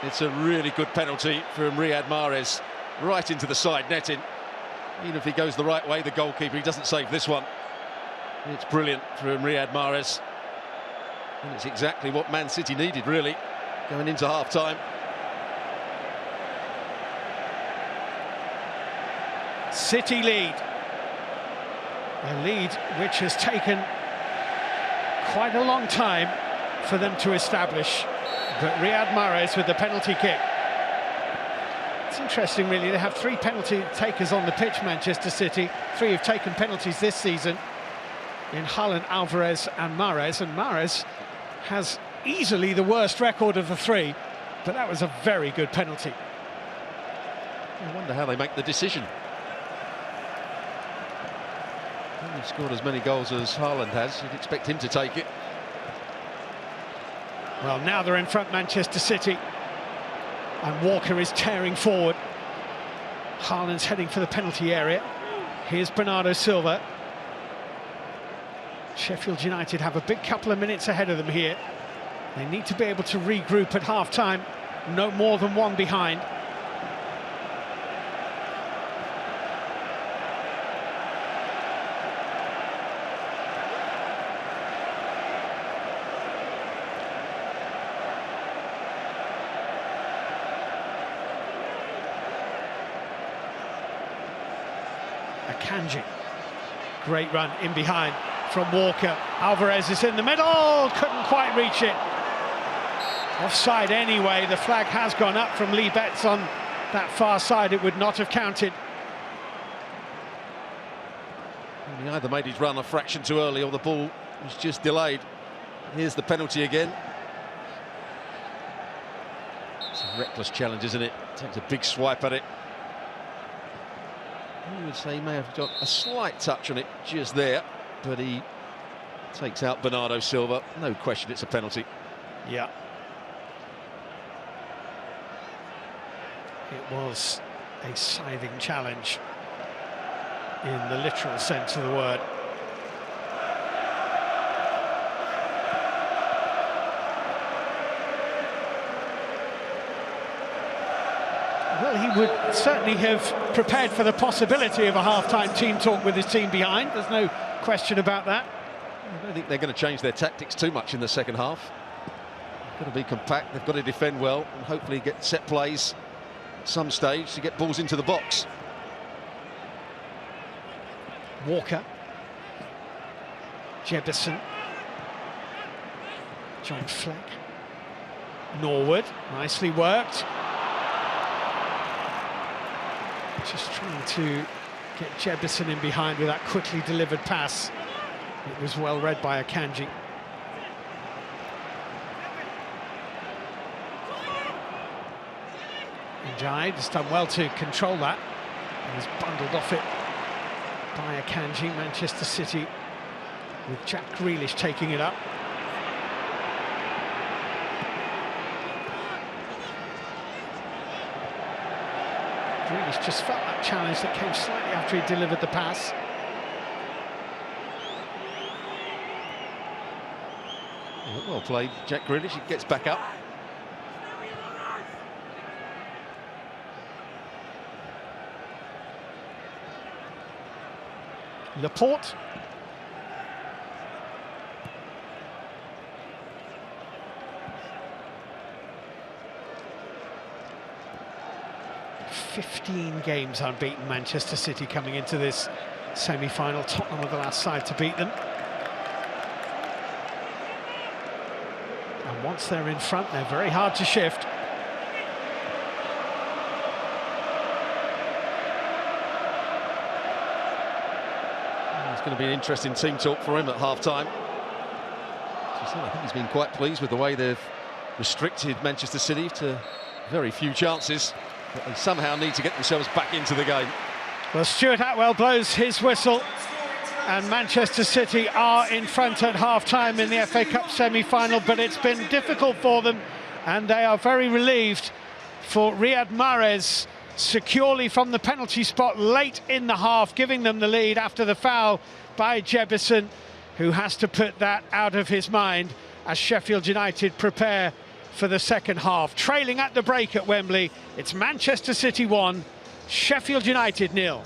it's a really good penalty from Riyad Mahrez, right into the side netting. Even if he goes the right way, the goalkeeper, he doesn't save this one. It's brilliant from Riyad Mahrez. And it's exactly what Man City needed, really, going into half-time. City lead. A lead which has taken quite a long time for them to establish. But Riyad Mahrez with the penalty kick. It's interesting, really. They have 3 penalty takers on the pitch, Manchester City. 3 have taken penalties this season in Haaland, Alvarez and Mahrez. And Mahrez has easily the worst record of the 3, but that was a very good penalty. I wonder how they make the decision. He's scored as many goals as Haaland has. You'd expect him to take it. Well, now they're in front, Manchester City. And Walker is tearing forward. Haaland's heading for the penalty area. Here's Bernardo Silva. Sheffield United have a big couple of minutes ahead of them here. They need to be able to regroup at half-time. No more than 1 behind. Akanji, great run in behind from Walker. Alvarez is in the middle, couldn't quite reach it. Offside anyway. The flag has gone up from Lee Betts on that far side. It would not have counted. He either made his run a fraction too early or the ball was just delayed. Here's the penalty again. It's a reckless challenge, isn't it? Takes a big swipe at it. I would say he may have got a slight touch on it just there, but he takes out Bernardo Silva. No question, it's a penalty. Yeah. It was a scything challenge in the literal sense of the word. would certainly have prepared for the possibility of a half-time team talk with his team behind. There's no question about that. I don't think they're going to change their tactics too much in the second half. They've got to be compact, they've got to defend well, and hopefully get set plays at some stage to get balls into the box. Walker. Jebison. John Fleck. Norwood, nicely worked. Just trying to get Jebison in behind with that quickly delivered pass. It was well read by Akanji. Njai has done well to control that. He's bundled off it by Akanji. Manchester City with Jack Grealish taking it up. Grealish just felt that challenge that came slightly after he delivered the pass. Well played, Jack Grealish. He gets back up. Laporte. "15 games unbeaten Manchester City coming into this semi-final. Tottenham are the last side to beat them. And once they're in front, they're very hard to shift. It's going to be an interesting team talk for him at half-time. I think he's been quite pleased with the way they've restricted Manchester City to very few chances, but they somehow need to get themselves back into the game. Well, Stuart Atwell blows his whistle, and Manchester City are in front at half-time in the FA Cup semi-final, but it's been difficult for them, and they are very relieved for Riyad Mahrez securely from the penalty spot late in the half, giving them the lead after the foul by Jebison, who has to put that out of his mind as Sheffield United prepare for the second half. Trailing at the break at Wembley, it's Manchester City 1, Sheffield United 0.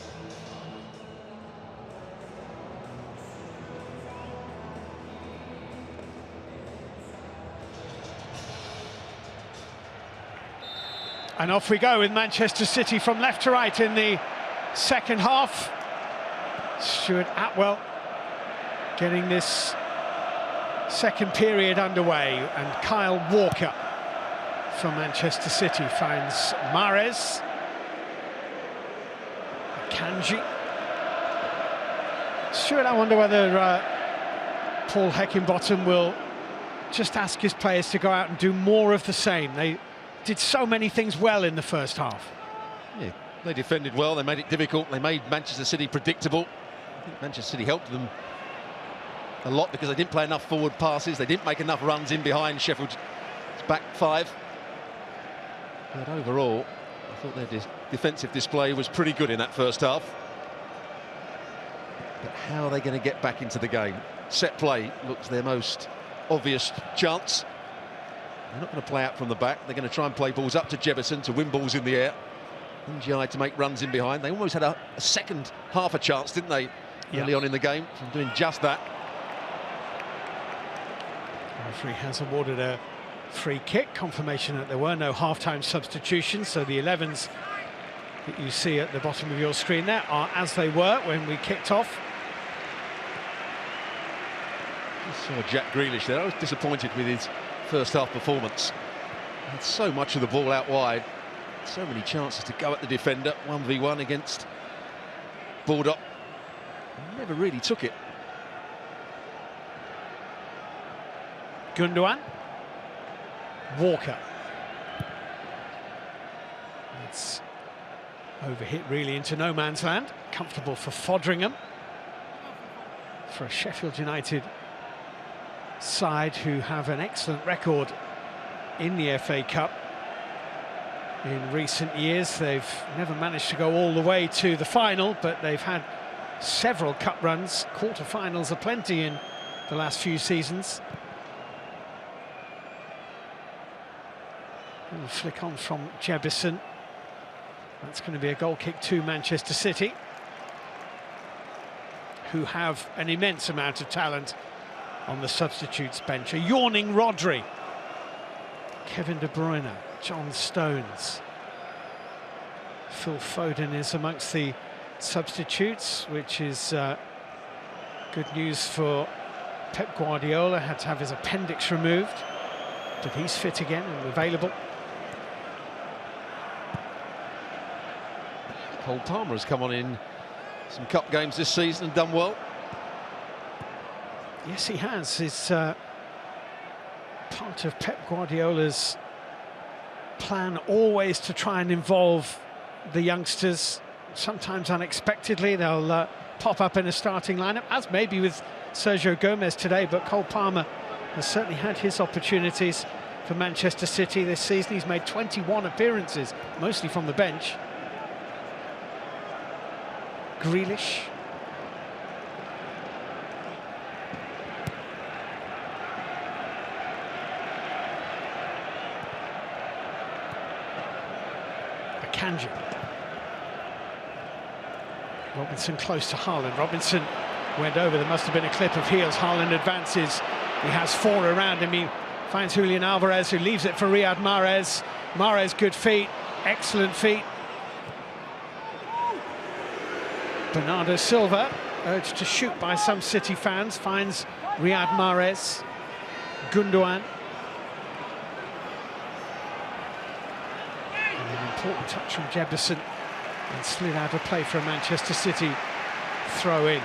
And off we go with Manchester City from left to right in the second half. Stuart Atwell getting this second period underway, and Kyle Walker from Manchester City finds Mahrez. Akanji. Stuart, I wonder whether Paul Heckingbottom will just ask his players to go out and do more of the same. They did so many things well in the first half. Yeah, they defended well, they made it difficult, they made Manchester City predictable. I think Manchester City helped them a lot because they didn't play enough forward passes, they didn't make enough runs in behind Sheffield's back five. But overall, I thought their defensive display was pretty good in that first half. But how are they going to get back into the game? Set play looks their most obvious chance. They're not going to play out from the back. They're going to try and play balls up to Jebison to win balls in the air. NGI to make runs in behind. They almost had a second half a chance, didn't they, early on in the game, from doing just that. The referee has awarded a free kick, confirmation that there were no half-time substitutions, so the 11s that you see at the bottom of your screen there are as they were when we kicked off. I saw Jack Grealish there. I was disappointed with his first half performance. He had so much of the ball out wide, so many chances to go at the defender, 1v1 against Baldock. Never really took it. Gundogan. Walker. It's overhit really into no man's land. Comfortable for Fodringham. For a Sheffield United side who have an excellent record in the FA Cup in recent years. They've never managed to go all the way to the final, but they've had several cup runs. Quarter-finals aplenty in the last few seasons. Little flick on from Jebison. That's going to be a goal kick to Manchester City, who have an immense amount of talent on the substitutes bench. A yawning Rodri, Kevin De Bruyne, John Stones. Phil Foden is amongst the substitutes, which is good news for Pep Guardiola. Had to have his appendix removed, but he's fit again and available. Cole Palmer has come on in some cup games this season and done well. Yes, he has. It's part of Pep Guardiola's plan always to try and involve the youngsters. Sometimes unexpectedly they'll pop up in a starting lineup, as maybe with Sergio Gomez today, but Cole Palmer has certainly had his opportunities for Manchester City this season. He's made 21 appearances, mostly from the bench. Grealish. Akanji. Robinson close to Haaland. Robinson went over. There must have been a clip of heels. Haaland advances. He has four around him. He finds Julian Alvarez, who leaves it for Riyad Mahrez. Mahrez, good feet, excellent feet. Bernardo Silva, urged to shoot by some City fans, finds Riyad Mahrez. Gundogan. And an important touch from Jefferson, and slid out of play for a Manchester City throw-in.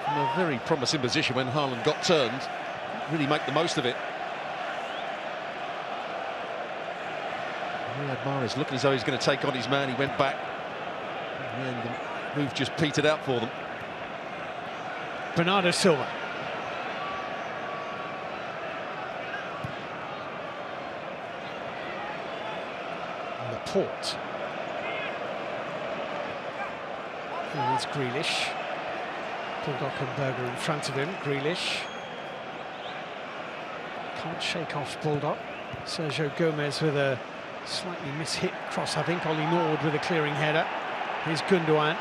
From a very promising position when Haaland got turned, really make the most of it. Riyad Mahrez looking as though he's going to take on his man. He went back, and the move just petered out for them. Bernardo Silva. Laporte. Here's Grealish. Bulldog and Berger in front of him. Grealish can't shake off Bulldog. Sergio Gomez with a slightly mishit cross, I think. Ollie Norwood with a clearing header. Here's Gundogan.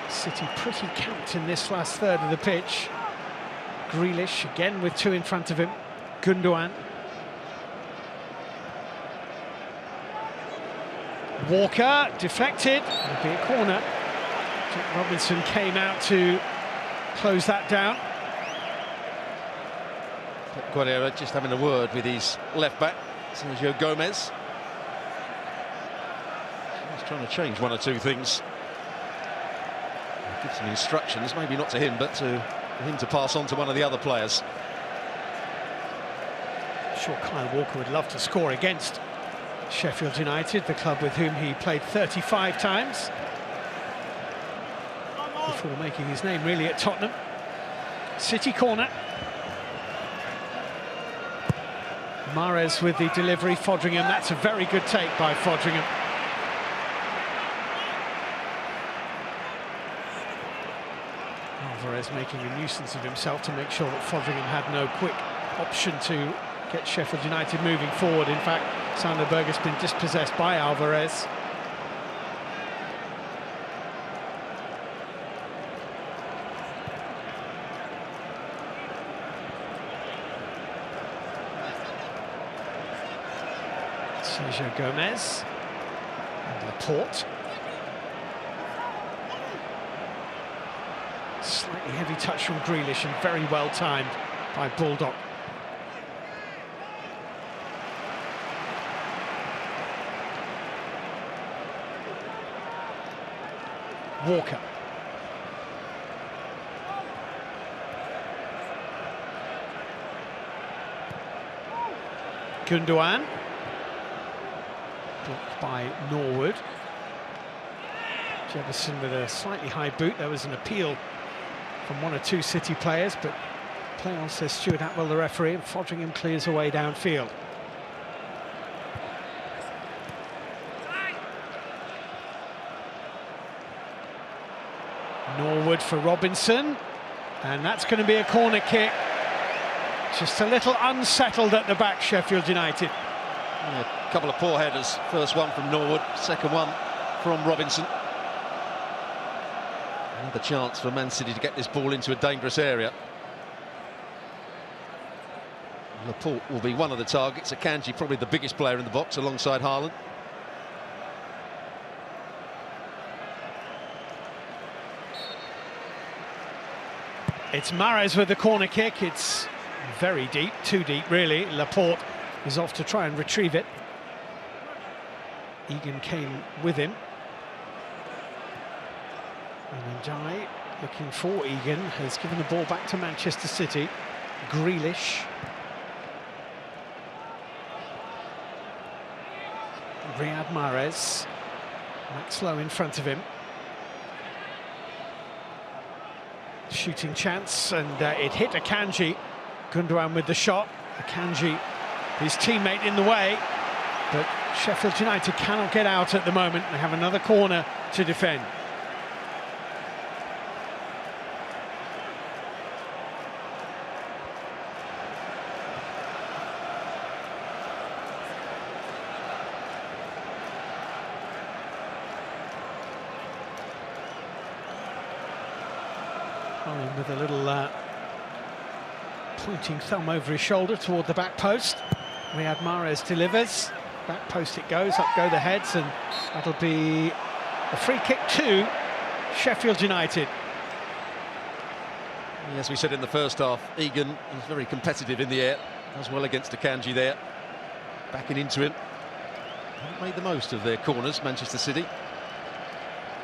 City pretty camped in this last third of the pitch. Grealish again with two in front of him. Gundogan. Walker deflected. It'll be a corner. Jack Robinson came out to close that down. Guardiola just having a word with his left back, Sergio Gomez. He's trying to change one or two things. Give some instructions, maybe not to him, but for him to pass on to one of the other players. I'm sure Kyle Walker would love to score against Sheffield United, the club with whom he played 35 times before making his name really at Tottenham. City corner. Mahrez with the delivery. Fodringham, that's a very good take by Fodringham. Alvarez making a nuisance of himself to make sure that Fodringham had no quick option to get Sheffield United moving forward. In fact, Sander Berge has been dispossessed by Alvarez. Sergio Gomez and Laporte. Slightly heavy touch from Grealish and very well timed by Bulldog. Walker. Gundogan. Blocked by Norwood. Jefferson with a slightly high boot. There was an appeal from one or two City players, but play on, says Stuart Atwell, the referee, and Fodringham clears away downfield. Norwood for Robinson, and that's going to be a corner kick. Just a little unsettled at the back, Sheffield United. Yeah, a couple of poor headers. First one from Norwood, second one from Robinson. Another chance for Man City to get this ball into a dangerous area. Laporte will be one of the targets. Akanji probably the biggest player in the box alongside Haaland. It's Mahrez with the corner kick. It's very deep, too deep really. Laporte is off to try and retrieve it. Egan came with him. And Njai, looking for Egan, has given the ball back to Manchester City. Grealish. Riyad Mahrez. Max Lowe in front of him. Shooting chance, and it hit Akanji. Gundogan with the shot. Akanji, his teammate, in the way, but Sheffield United cannot get out at the moment. They have another corner to defend. With a little pointing thumb over his shoulder toward the back post. Riyad Mahrez delivers. Back post it goes, up go the heads, and that'll be a free kick to Sheffield United. As we said in the first half, Egan is very competitive in the air. Does well against Akanji there. Backing into him. Haven't made the most of their corners, Manchester City.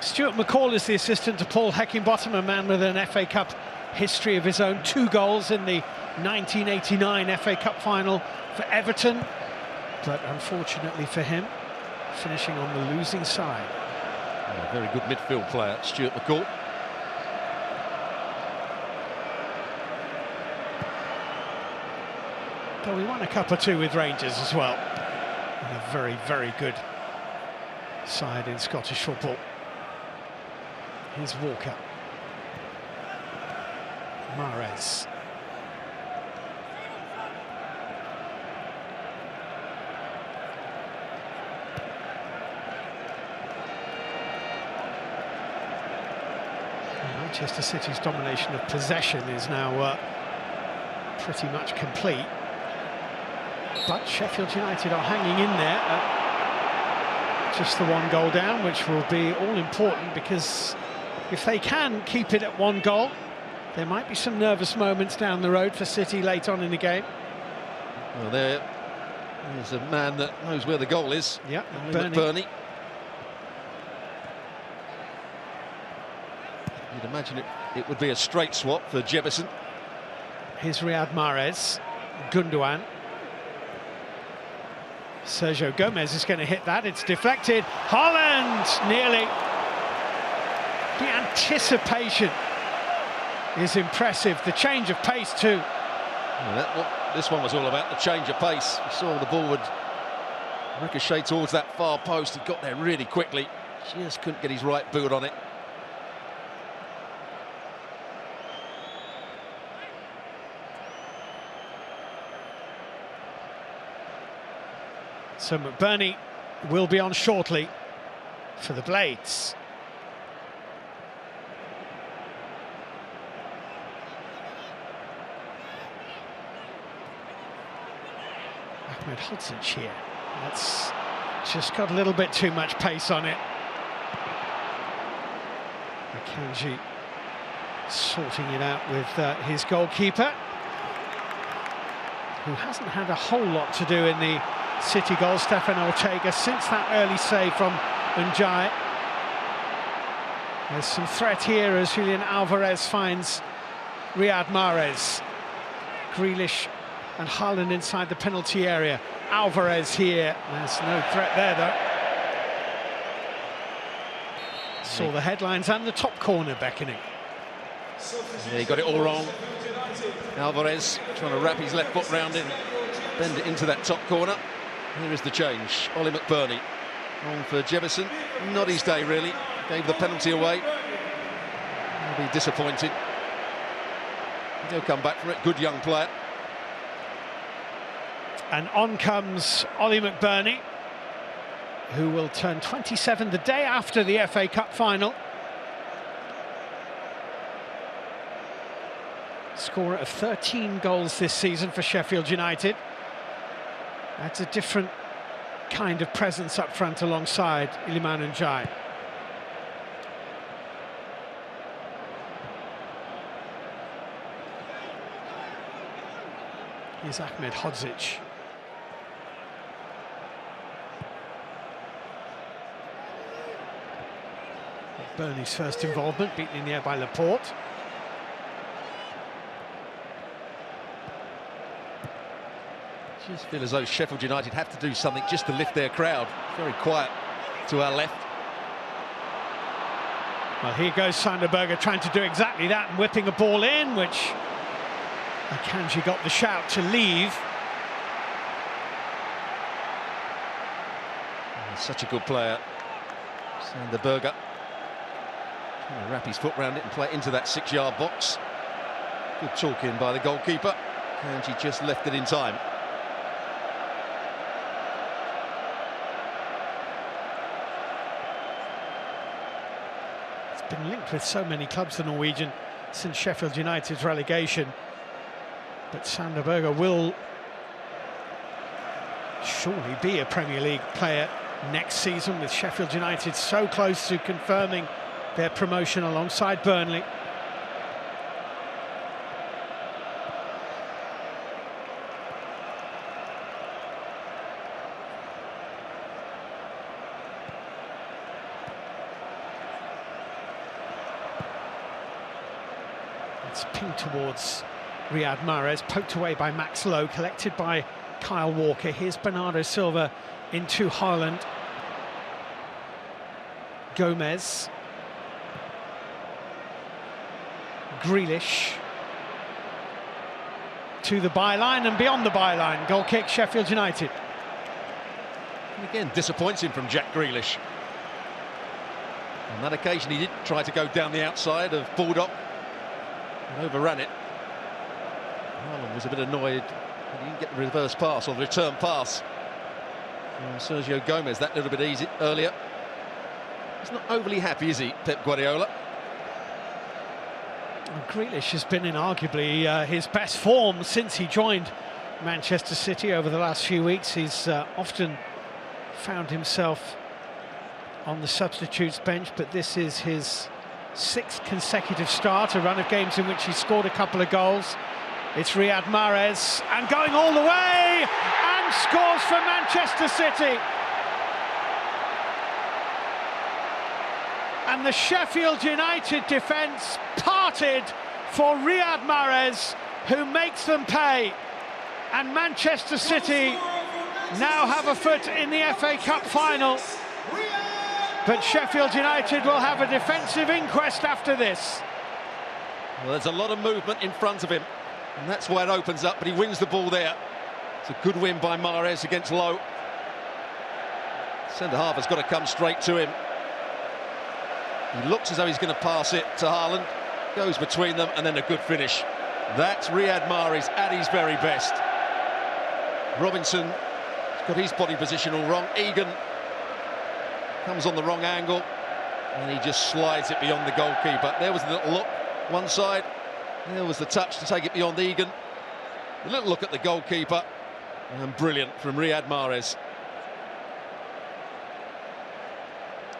Stuart McCall is the assistant to Paul Heckingbottom, a man with an FA Cup history of his own. 2 goals in the 1989 FA Cup final for Everton, but unfortunately for him, finishing on the losing side. Yeah, very good midfield player, Stuart McCall. But we won a cup or 2 with Rangers as well. And a very, very good side in Scottish football. Here's Walker. Mahrez. Manchester City's domination of possession is now pretty much complete. But Sheffield United are hanging in there at just the 1 goal down, which will be all important, because if they can keep it at 1 goal, there might be some nervous moments down the road for City late on in the game. Well, there's a man that knows where the goal is. Yeah, McBurney. You'd imagine it would be a straight swap for Jefferson. Here's Riyad Mahrez. Gundogan. Sergio Gomez is going to hit that. It's deflected. Haaland, nearly. The anticipation is impressive. The change of pace too. Yeah, this one was all about, the change of pace. We saw the ball would ricochet towards that far post. He got there really quickly. Just couldn't get his right boot on it. So McBurney will be on shortly for the Blades. Ahmed Hodzic here. That's just got a little bit too much pace on it. Akanji sorting it out with his goalkeeper, who hasn't had a whole lot to do in the City goal, Stefan Ortega, since that early save from Njai. There's some threat here as Julian Alvarez finds Riyad Mahrez. Grealish and Haaland inside the penalty area. Alvarez here. There's no threat there, though. Saw the headlines and the top corner beckoning. Yeah, he got it all wrong. Alvarez trying to wrap his left foot round it, bend it into that top corner. Here is the change. Ollie McBurney on for Jefferson. Not his day, really. Gave the penalty away. He'll be disappointed. He'll come back for it. Good young player. And on comes Ollie McBurney, who will turn 27 the day after the FA Cup final. Scorer of 13 goals this season for Sheffield United. That's a different kind of presence up front alongside Iliman Ndiaye. Here's Mahrez. Burnley's first involvement, beaten in the air by Laporte. Just feel as though Sheffield United have to do something just to lift their crowd. Very quiet to our left. Well, here goes Sanderberger trying to do exactly that and whipping a ball in, which Akanji got the shout to leave. Such a good player, Sanderberger. Trying to wrap his foot around it and play it into that 6-yard box. Good talk in by the goalkeeper. Akanji just left it in time. It's been linked with so many clubs, the Norwegian, since Sheffield United's relegation. But Sanderberger will surely be a Premier League player next season, with Sheffield United so close to confirming their promotion alongside Burnley. It's pinged towards Riyad Mahrez, poked away by Max Lowe, collected by Kyle Walker. Here's Bernardo Silva into Haaland. Gomez. Grealish. To the byline and beyond the byline. Goal kick, Sheffield United. And again, disappointing from Jack Grealish. On that occasion, he did try to go down the outside of Bulldog and overran it. Haaland was a bit annoyed that he didn't get the reverse pass or the return pass from Sergio Gomez that little bit easy earlier. He's not overly happy, is he, Pep Guardiola? Well, Grealish has been in arguably his best form since he joined Manchester City over the last few weeks. He's often found himself on the substitutes bench, but this is his 6th consecutive start, a run of games in which he scored a couple of goals. It's Riyad Mahrez, and going all the way, and scores for Manchester City. And the Sheffield United defence parted for Riyad Mahrez, who makes them pay. And Manchester City now have a foot in the FA Cup final. But Sheffield United will have a defensive inquest after this. Well, there's a lot of movement in front of him, and that's why it opens up, but he wins the ball there. It's a good win by Mahrez against Lowe. Centre-half has got to come straight to him. He looks as though he's going to pass it to Haaland, goes between them, and then a good finish. That's Riyad Mahrez at his very best. Robinson has got his body position all wrong. Egan comes on the wrong angle, and he just slides it beyond the goalkeeper. There was a little look one side, there was the touch to take it beyond Egan. A little look at the goalkeeper, and brilliant from Riyad Mahrez.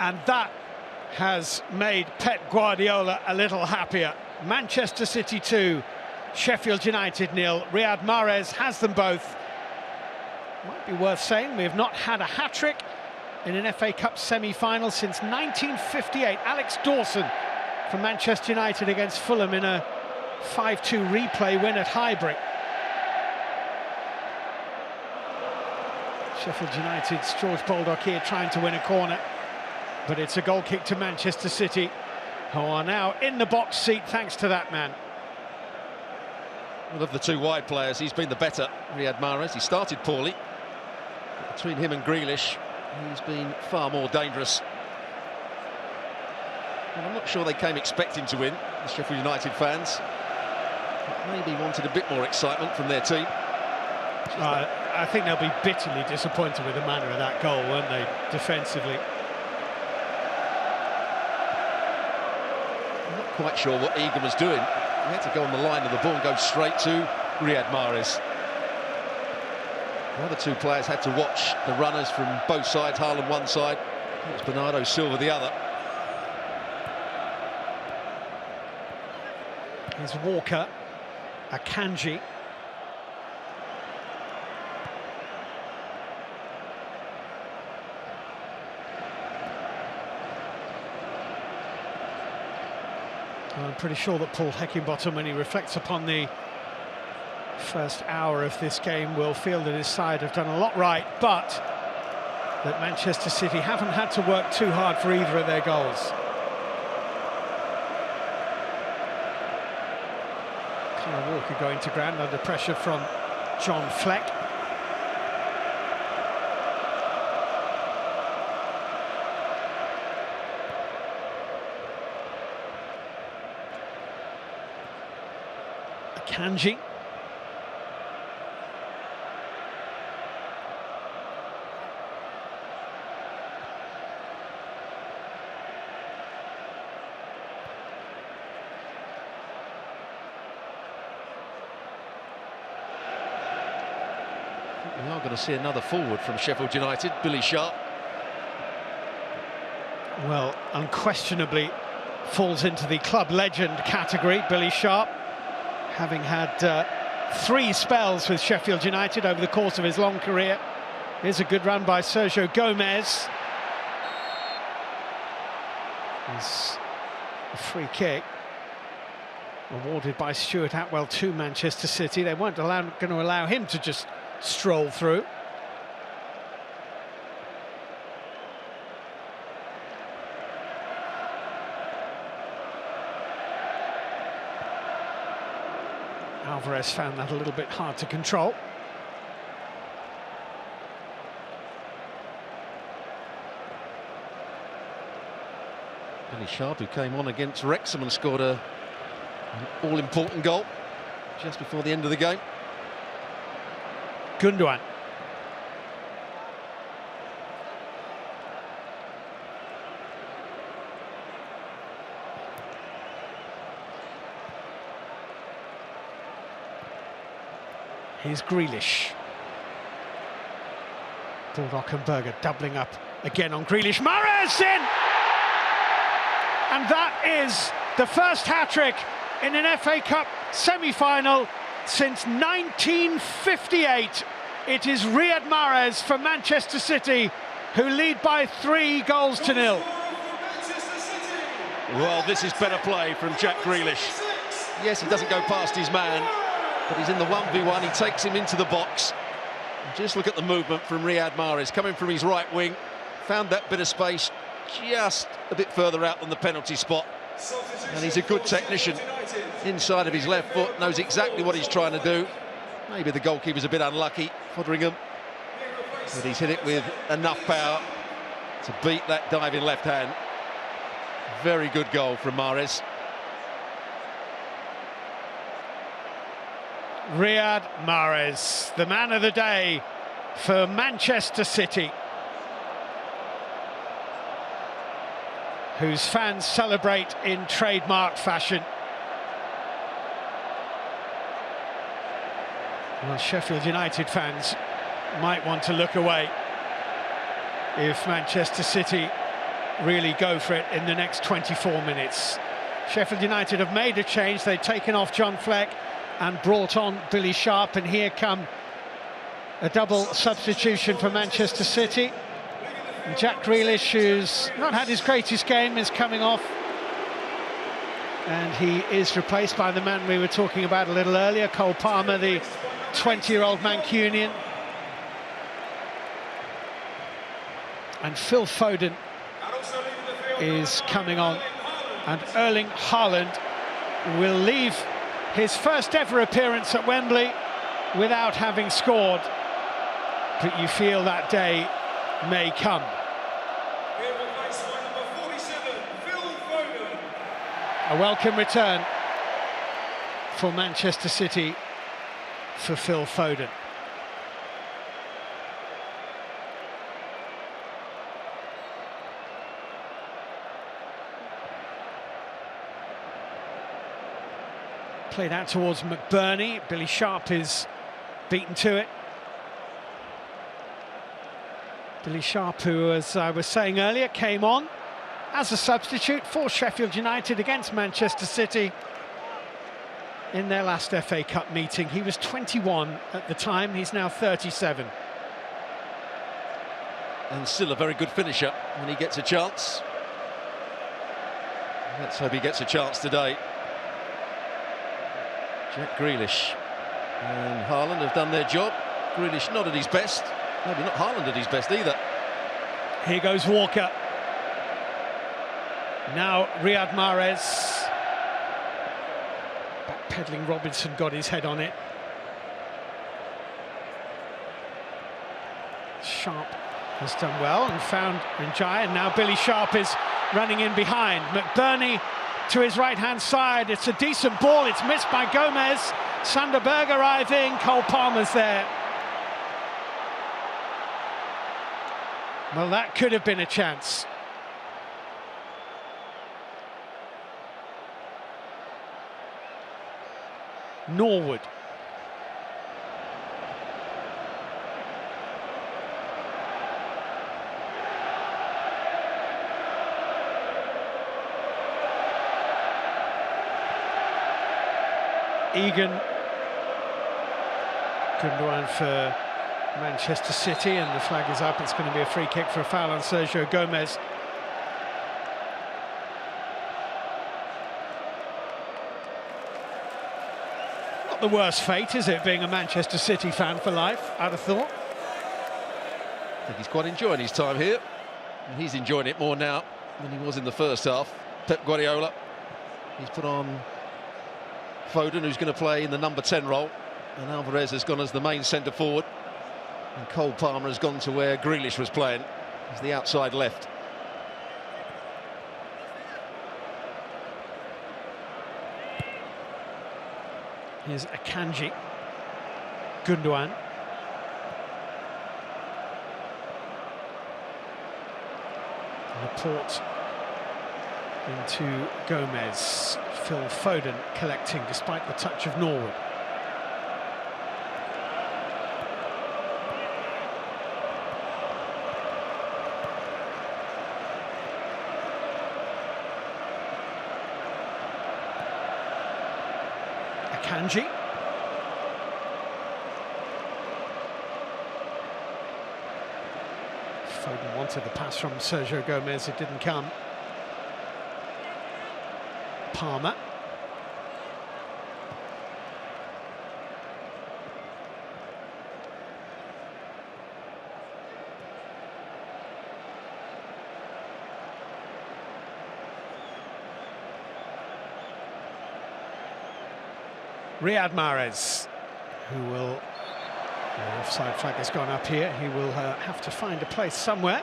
And that has made Pep Guardiola a little happier. Manchester City 2, Sheffield United 0. Riyad Mahrez has them both. Might be worth saying we have not had a hat-trick in an FA Cup semi-final since 1958. Alex Dawson from Manchester United against Fulham in a 5-2 replay win at Highbury. Sheffield United's George Baldock here trying to win a corner, but it's a goal kick to Manchester City, who are now in the box seat thanks to that man. Well, of the two wide players, he's been the better, Riyad Mahrez. He started poorly. But between him and Grealish, he's been far more dangerous. And I'm not sure they came expecting to win, the Sheffield United fans. But maybe wanted a bit more excitement from their team. I think they'll be bitterly disappointed with the manner of that goal, won't they, defensively? I'm not quite sure what Egan was doing. He had to go on the line of the ball and go straight to Riyad Mahrez. The other two players had to watch the runners from both sides, Haaland one side, it was Bernardo Silva the other. Here's Walker, Akanji. I'm pretty sure that Paul Heckingbottom, when he reflects upon the first hour of this game, will feel that his side have done a lot right, but that Manchester City haven't had to work too hard for either of their goals. Kyle Walker going to ground under pressure from John Fleck. Akanji. We are going to see another forward from Sheffield United, Billy Sharp. Well, unquestionably falls into the club legend category, Billy Sharp, having had 3 spells with Sheffield United over the course of his long career. Here's a good run by Sergio Gomez. It's a free kick awarded by Stuart Atwell to Manchester City. They weren't going to allow him to just stroll through. Alvarez found that a little bit hard to control. Billy Sharp, who came on against Wrexham and scored an all-important goal just before the end of the game. Gundogan. Here's Grealish. Bulldog and Berger doubling up again on Grealish. Mahrez in! And that is the first hat-trick in an FA Cup semi-final since 1958. It is Riyad Mahrez for Manchester City, who lead by 3-0. Well, this is better play from Jack Grealish. Yes, he doesn't go past his man, but he's in the 1v1, he takes him into the box. And just look at the movement from Riyad Mahrez, coming from his right wing, found that bit of space just a bit further out than the penalty spot. And he's a good technician inside of his left foot, knows exactly what he's trying to do. Maybe the goalkeeper's a bit unlucky, Foderingham, but he's hit it with enough power to beat that diving left hand. Very good goal from Mahrez. Riyad Mahrez, the man of the day for Manchester City, whose fans celebrate in trademark fashion. Well, Sheffield United fans might want to look away if Manchester City really go for it in the next 24 minutes. Sheffield United have made a change. They've taken off John Fleck and brought on Billy Sharp, and here come a double substitution for Manchester City. And Jack Grealish, who's not had his greatest game, is coming off, and he is replaced by the man we were talking about a little earlier, Cole Palmer, the 20-year-old Mancunian. And Phil Foden is coming on, and Erling Haaland will leave his first ever appearance at Wembley without having scored, but you feel that day may come. A welcome return for Manchester City for Phil Foden. Played out towards McBurney. Billy Sharp is beaten to it. Billy Sharp, who, as I was saying earlier, came on as a substitute for Sheffield United against Manchester City in their last FA Cup meeting. He was 21 at the time, he's now 37. And still a very good finisher when he gets a chance. Let's hope he gets a chance today. Jack Grealish and Haaland have done their job. Grealish not at his best. Maybe not Haaland at his best either. Here goes Walker. Now Riyad Mahrez. Backpedaling Robinson got his head on it. Sharp has done well and found Njai, and now Billy Sharp is running in behind. McBurney to his right-hand side. It's a decent ball. It's missed by Gomez. Sander Berg arriving. Cole Palmer's there. Well, that could have been a chance. Norwood. Egan. Gundogan for Manchester City, and the flag is up. It's going to be a free kick for a foul on Sergio Gomez. Not the worst fate, is it, being a Manchester City fan for life, I'd have thought. I think he's quite enjoying his time here. And he's enjoying it more now than he was in the first half. Pep Guardiola, he's put on Foden, who's going to play in the number 10 role, and Alvarez has gone as the main centre forward, and Cole Palmer has gone to where Grealish was playing, as the outside left. Here's Akanji. Gundogan. Laporte into Gomez. Phil Foden collecting despite the touch of Norwood. Akanji. Foden wanted the pass from Sergio Gomez, it didn't come. Palmer. Riyad Mahrez, who will, the offside flag has gone up here, he will have to find a place somewhere.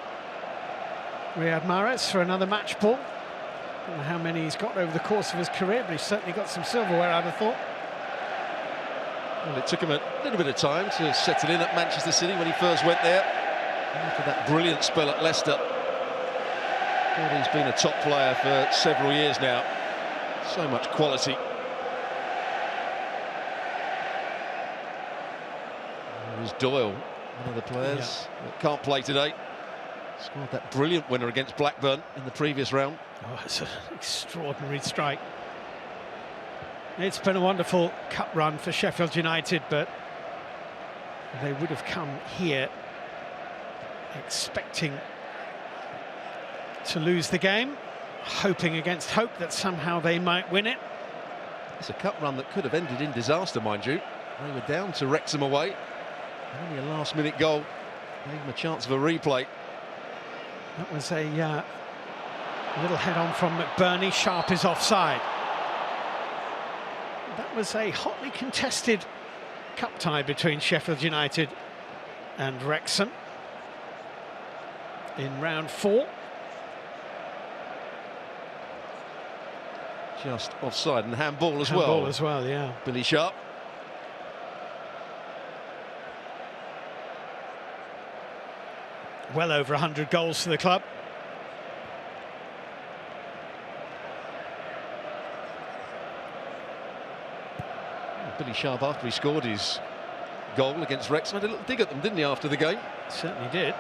Riyad Mahrez for another match ball. I don't know how many he's got over the course of his career, but he's certainly got some silverware, I'd have thought. Well, it took him a little bit of time to settle in at Manchester City when he first went there. After that brilliant spell at Leicester. But he's been a top player for several years now. So much quality. There's Doyle, one of the players that can't play today. Scored that brilliant winner against Blackburn in the previous round. Oh, it's an extraordinary strike. It's been a wonderful cup run for Sheffield United, but they would have come here expecting to lose the game, hoping against hope that somehow they might win it. It's a cup run that could have ended in disaster, mind you. They were down to Wrexham away. Only a last-minute goal gave them a chance of a replay. That was a little head-on from McBurney. Sharp is offside. That was a hotly contested cup tie between Sheffield United and Wrexham in round 4. Just offside and handball as well. Handball as well, yeah. Billy Sharp. Well over 100 goals for the club. Billy Sharp, after he scored his goal against Wrexham, had a little dig at them, didn't he, after the game? Certainly did.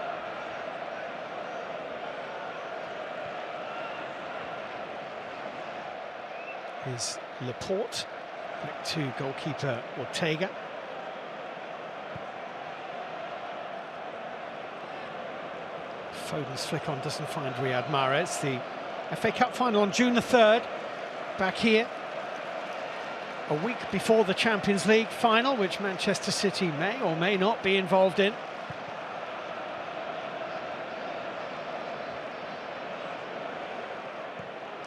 Here's Laporte, back to goalkeeper Ortega. Foden's flick on doesn't find Riyad Mahrez. The FA Cup final on June the 3rd, back here. A week before the Champions League final, which Manchester City may or may not be involved in.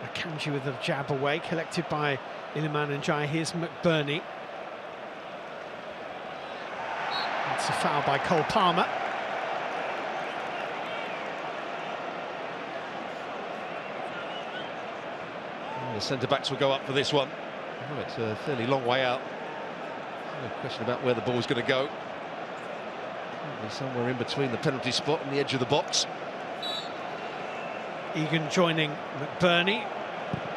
Akanji with a jab away, collected by Iliman Ndiaye. Here's McBurney. It's a foul by Cole Palmer. The centre-backs will go up for this one. Oh, it's a fairly long way out. No question about where the ball's going to go. Probably somewhere in between the penalty spot and the edge of the box. Egan joining McBurney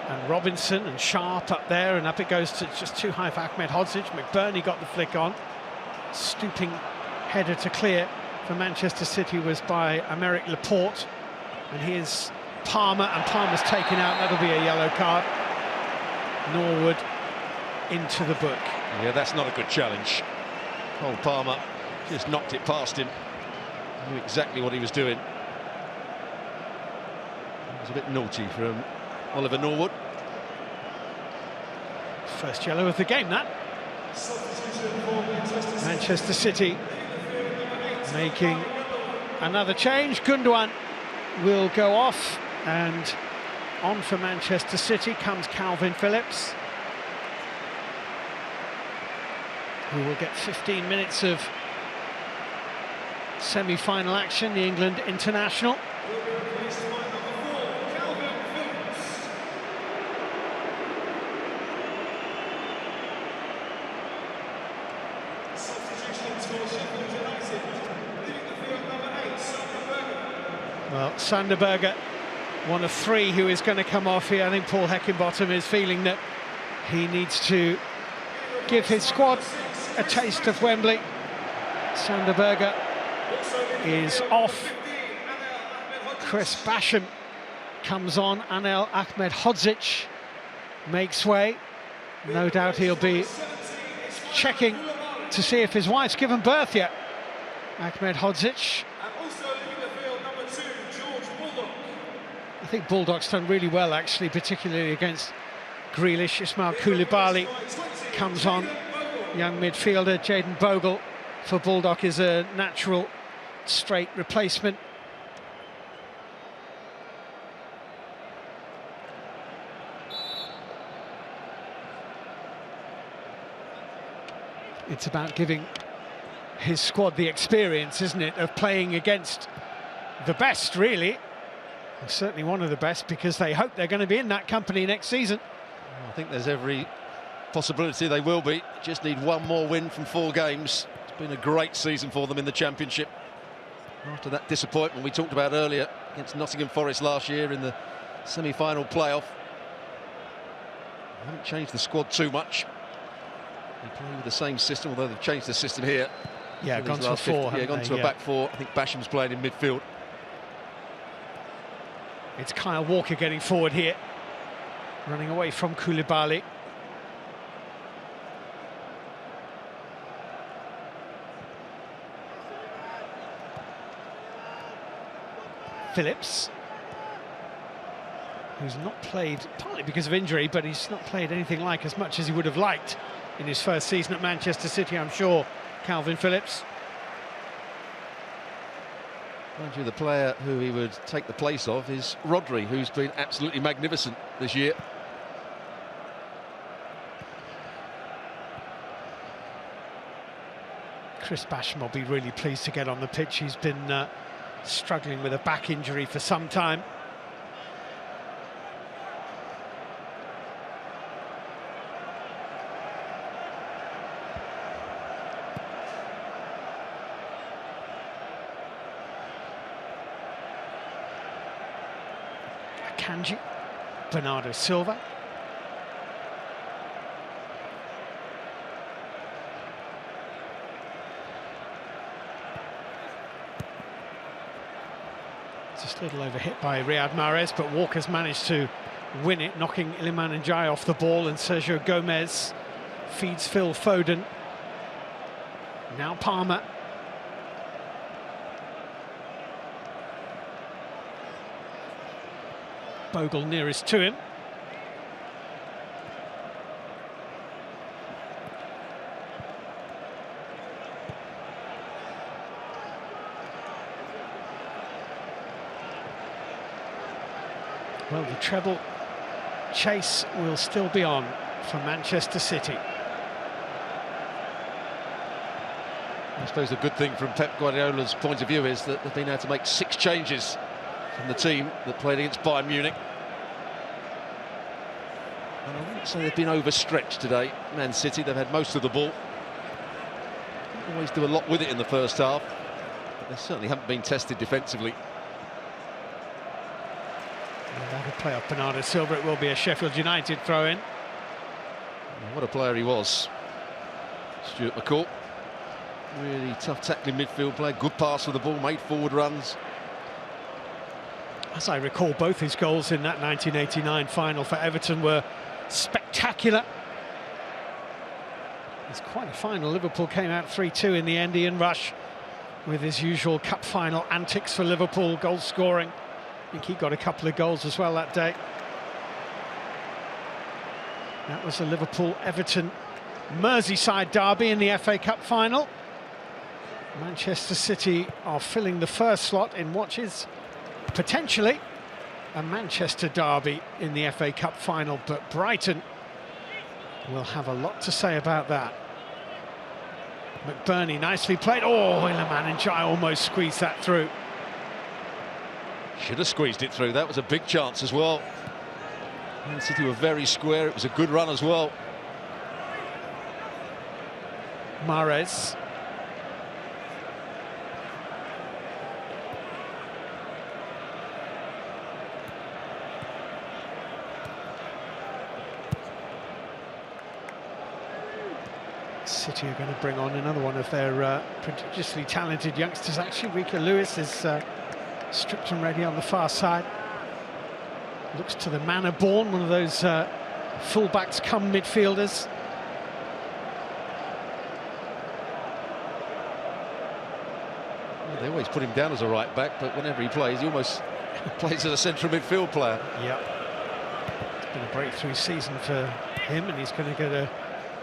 and Robinson and Sharp up there, and up it goes to just too high for Ahmed Hodzic. McBurney got the flick on. Stooping header to clear for Manchester City was by Emerick Laporte. And here's Palmer, and Palmer's taken out. That'll be a yellow card. Norwood into the book. Yeah, that's not a good challenge. Cole Palmer just knocked it past him. Knew exactly what he was doing. It was a bit naughty from Oliver Norwood. First yellow of the game, that. Manchester City making another change. Gundogan will go off, and on for Manchester City comes Calvin Phillips, who will get 15 minutes of semi-final action, the England international. Well, Sanderberger, one of three who is going to come off here. I think Paul Heckingbottom is feeling that he needs to give his squad a taste of Wembley. Sanderberger is off. Chris Basham comes on. Anel Ahmedhodzic makes way. No doubt he'll be checking to see if his wife's given birth yet. Ahmedhodzic. I think Bulldog's done really well, actually, particularly against Grealish. Ismail Koulibaly comes on. Young midfielder Jayden Bogle for Bulldog is a natural straight replacement. It's about giving his squad the experience, isn't it, of playing against the best, really. Certainly one of the best, because they hope they're going to be in that company next season. I think there's every possibility they will be. Just need one more win from 4 games. It's been a great season for them in the Championship. After that disappointment we talked about earlier against Nottingham Forest last year in the semi-final playoff. They haven't changed the squad too much. They play with the same system, although they've changed the system here. Yeah, gone to a 4. Yeah, gone to a back 4. I think Basham's playing in midfield. It's Kyle Walker getting forward here, running away from Koulibaly. Phillips, who's not played, partly because of injury, but he's not played anything like as much as he would have liked in his first season at Manchester City, I'm sure, Calvin Phillips. Mind you, the player who he would take the place of is Rodri, who's been absolutely magnificent this year. Chris Basham will be really pleased to get on the pitch. He's been struggling with a back injury for some time. Akanji, Bernardo Silva. Little overhit by Riyad Mahrez, but Walker's managed to win it, knocking Iliman Ndiaye off the ball, and Sergio Gomez feeds Phil Foden. Now Palmer. Bogle nearest to him. Well, the treble chase will still be on for Manchester City. I suppose the good thing from Pep Guardiola's point of view is that they've been able to make 6 changes from the team that played against Bayern Munich. And I wouldn't say they've been overstretched today, Man City. They've had most of the ball. Don't always do a lot with it in the first half, but they certainly haven't been tested defensively. And that'll play off Bernardo Silva. It will be a Sheffield United throw-in. What a player he was, Stuart McCall. Really tough tackling midfield play, good pass with the ball, made forward runs. As I recall, both his goals in that 1989 final for Everton were spectacular. It's quite a final. Liverpool came out 3-2 in the end. Ian Rush with his usual cup final antics for Liverpool, goal scoring. I think he got a couple of goals as well that day. That was a Liverpool-Everton Merseyside derby in the FA Cup final. Manchester City are filling the first slot in what is potentially a Manchester derby in the FA Cup final, but Brighton will have a lot to say about that. McBurney nicely played. Oh, Iliman Ndiaye almost squeezed that through. Should have squeezed it through. That was a big chance as well. Man City were very square. It was a good run as well. Mahrez. City are going to bring on another one of their prodigiously talented youngsters. Actually, Rico Lewis is stripped and ready on the far side. Looks to the manner born, one of those fullbacks come midfielders. Well, they always put him down as a right back, but whenever he plays, he almost plays as a central midfield player. Yep. It's been a breakthrough season for him, and he's going to get a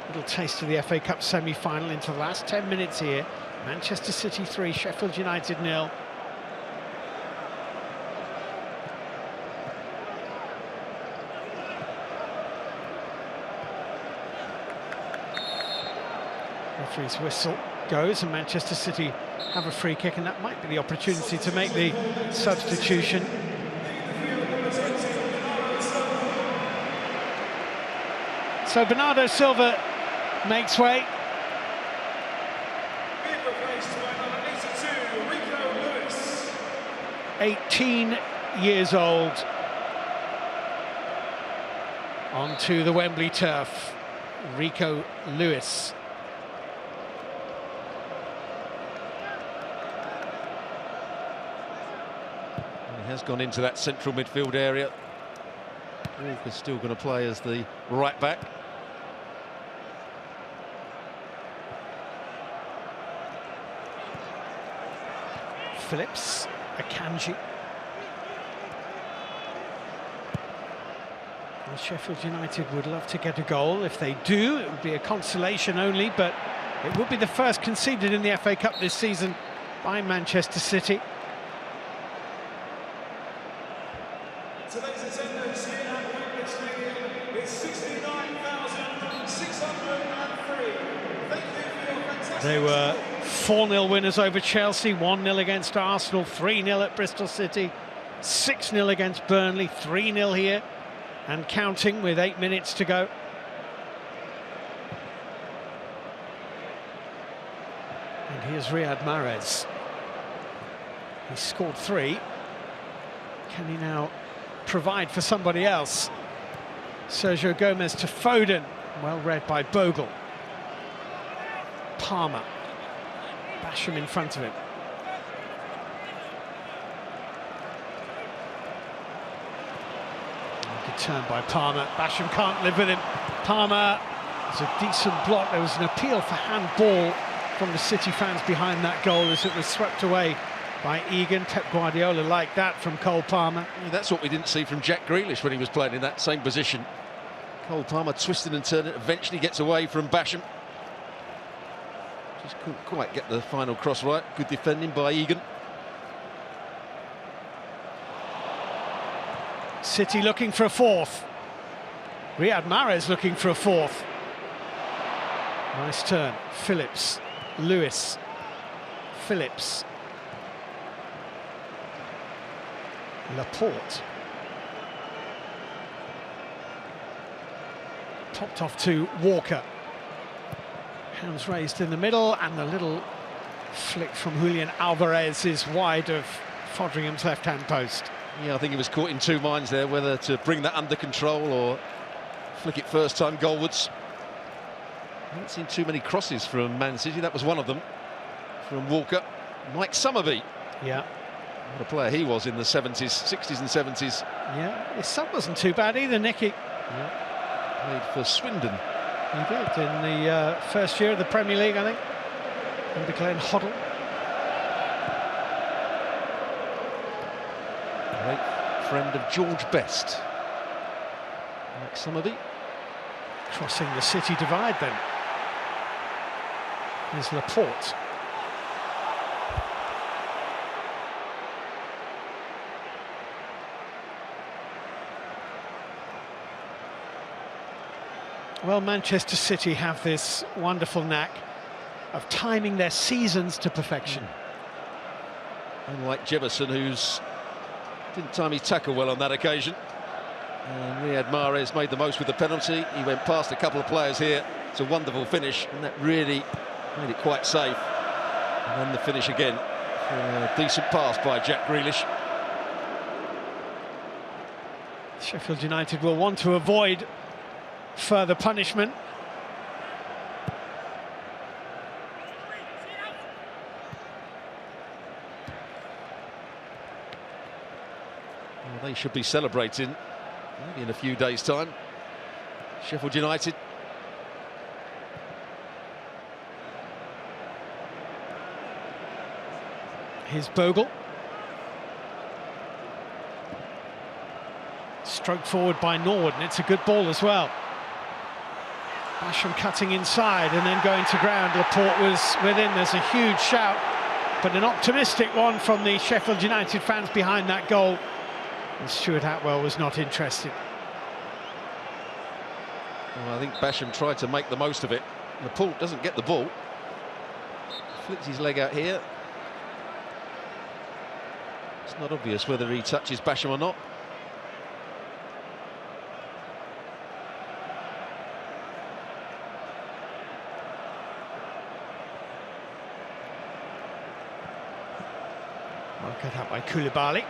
little taste of the FA Cup semi-final into the last 10 minutes here. Manchester City 3, Sheffield United 0. Referee's whistle goes, and Manchester City have a free kick, and that might be the opportunity to make the substitution. So Bernardo Silva makes way. 18 years old, onto the Wembley turf. Rico Lewis. He has gone into that central midfield area. Walker's still going to play as the right back. Phillips, Akanji. Well, Sheffield United would love to get a goal. If they do, it would be a consolation only, but it would be the first conceded in the FA Cup this season by Manchester City. Today's attendance here at Wembley Stadium is 69,603. Thank you for your fantastic... They were 4-0 winners over Chelsea, 1-0 against Arsenal, 3-0 at Bristol City, 6-0 against Burnley, 3-0 here, and counting with 8 minutes to go. And here's Riyad Mahrez. He scored 3. Can he now provide for somebody else? Sergio Gomez to Foden, well read by Bogle. Palmer. Basham in front of him. Turn by Palmer. Basham can't live with him. Palmer, it's a decent block. There was an appeal for handball from the City fans behind that goal as it was swept away by Egan. Pep Guardiola liked that from Cole Palmer. Yeah, that's what we didn't see from Jack Grealish when he was playing in that same position. Cole Palmer twisting and turning, eventually gets away from Basham. Just couldn't quite get the final cross right. Good defending by Egan. City looking for a fourth. Riyad Mahrez looking for a fourth. Nice turn. Phillips, Lewis, Phillips, Laporte. Popped off to Walker. Hands raised in the middle, and the little flick from Julian Alvarez is wide of Fodringham's left-hand post. Yeah, I think he was caught in two minds there, whether to bring that under control or flick it first time goalwards. I haven't seen too many crosses from Man City. That was one of them from Walker. Mike Summerby. Yeah. What a player he was in the 70s, 60s and 70s. Yeah, his son wasn't too bad either, Nicky. Yeah. Played for Swindon. He did in the first year of the Premier League, I think, under Glenn Hoddle. Great friend of George Best. Mike Summerby. Crossing the City divide then. There's Laporte. Well, Manchester City have this wonderful knack of timing their seasons to perfection. Unlike Jefferson, who's didn't time his tackle well on that occasion. And Riyad Mahrez made the most with the penalty. He went past a couple of players here. It's a wonderful finish, and that really made it quite safe. And then the finish again for a decent pass by Jack Grealish. Sheffield United will want to avoid further punishment. Well, they should be celebrating maybe in a few days' time. Sheffield United. Here's Bogle. Stroked forward by Norwood, and it's a good ball as well. Basham cutting inside and then going to ground. Laporte was within. There's a huge shout, but an optimistic one from the Sheffield United fans behind that goal. And Stuart Atwell was not interested. Well, I think Basham tried to make the most of it. Laporte doesn't get the ball. Flicks his leg out here. It's not obvious whether he touches Basham or not. Well, cut out by Koulibaly.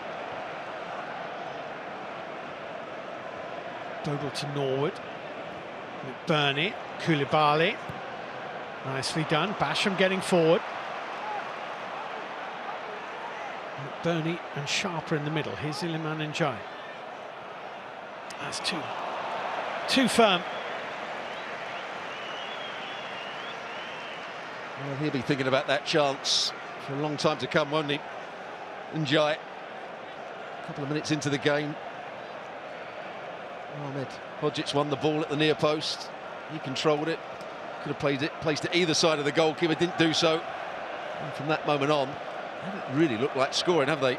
Bogle to Norwood. McBurney, Koulibaly. Nicely done. Basham getting forward. McBurney and Sharper in the middle. Here's Iliman Ndiaye. That's too firm. Well, he'll be thinking about that chance for a long time to come, won't he? Ndiaye. A couple of minutes into the game. Ahmed Hodgic won the ball at the near post. He controlled it. Could have placed it either side of the goalkeeper, didn't do so. And from that moment on, they haven't really looked like scoring, have they?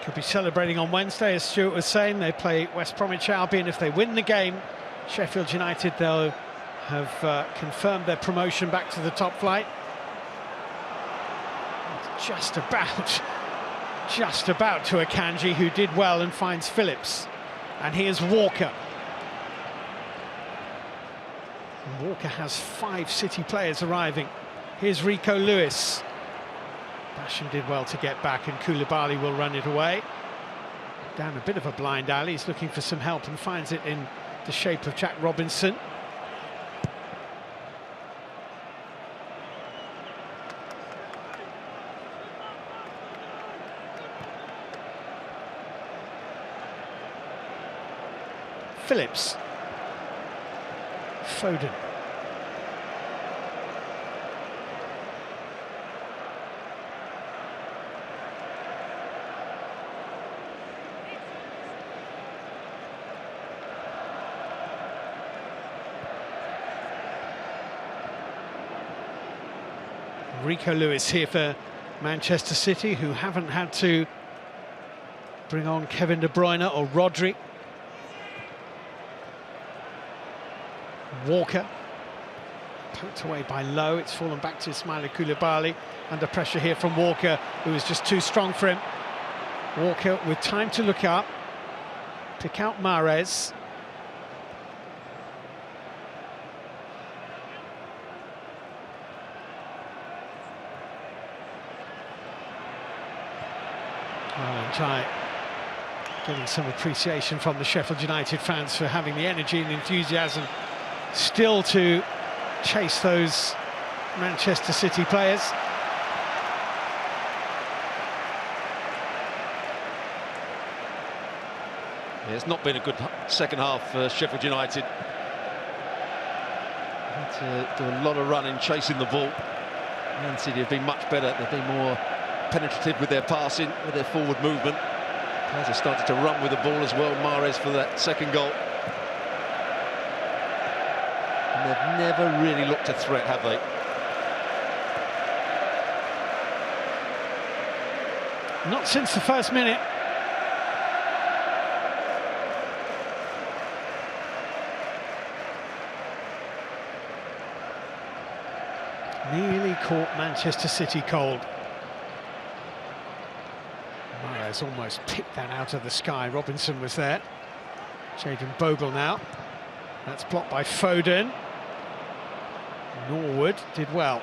Could be celebrating on Wednesday, as Stuart was saying. They play West Bromwich Albion. If they win the game, Sheffield United, they'll have confirmed their promotion back to the top flight. Just about to Akanji, who did well and finds Phillips. And here's Walker. And Walker has 5 City players arriving. Here's Rico Lewis. Basham did well to get back, and Koulibaly will run it away. Down a bit of a blind alley. He's looking for some help and finds it in the shape of Jack Robinson. Phillips. Foden. Rico Lewis here for Manchester City, who haven't had to bring on Kevin De Bruyne or Rodri. Walker, poked away by Lowe. It's fallen back to Ismaila Koulibaly. Under pressure here from Walker, who was just too strong for him. Walker with time to look up, pick out Mahrez. Try getting some appreciation from the Sheffield United fans for having the energy and enthusiasm still to chase those Manchester City players. Yeah, it's not been a good second half for Sheffield United. Had to do a lot of running, chasing the ball. Man City have been much better. They've been more penetrative with their passing, with their forward movement. Players have started to run with the ball as well. Mahrez for that second goal. And they've never really looked a threat, have they? Not since the first minute. Nearly caught Manchester City cold. Mahrez almost picked that out of the sky. Robinson was there. Jadon Bogle now. That's blocked by Foden. Norwood did well.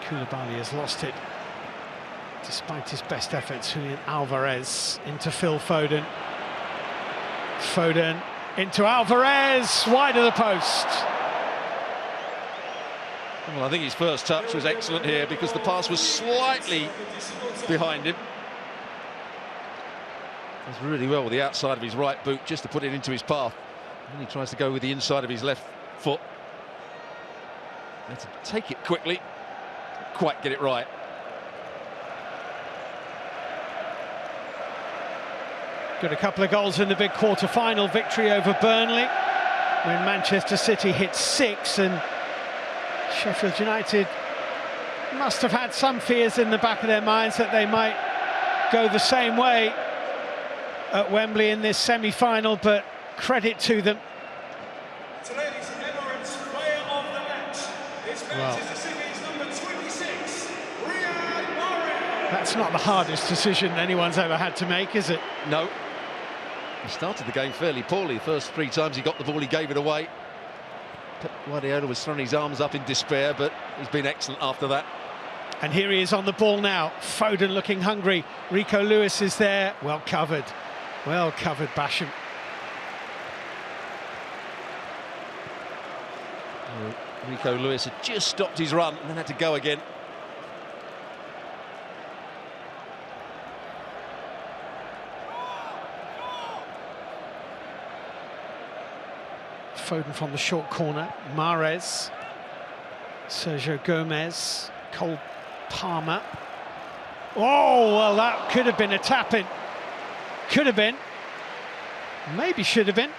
Koulibaly has lost it. Despite his best efforts, Julian Alvarez into Phil Foden. Foden into Alvarez, wide of the post. Well, I think his first touch was excellent here because the pass was slightly behind him. Does really well with the outside of his right boot just to put it into his path. And then he tries to go with the inside of his left foot. Had to take it quickly, didn't quite get it right. Got a couple of goals in the big quarter-final victory over Burnley when Manchester City hit 6, and Sheffield United must have had some fears in the back of their minds that they might go the same way at Wembley in this semi-final, but credit to them. Today's Emirates player of the match is Manchester City's number 26, Mahrez. That's not the hardest decision anyone's ever had to make, is it? No. He started the game fairly poorly. First 3 times he got the ball, he gave it away. Pep Guardiola was throwing his arms up in despair, but he's been excellent after that. And here he is on the ball now. Foden looking hungry. Rico Lewis is there. Well covered. Well covered, Basham. Rico Lewis had just stopped his run and then had to go again. Foden from the short corner. Mahrez. Sergio Gomez. Cole Palmer. Oh, well, that could have been a tap-in. Could have been. Maybe should have been.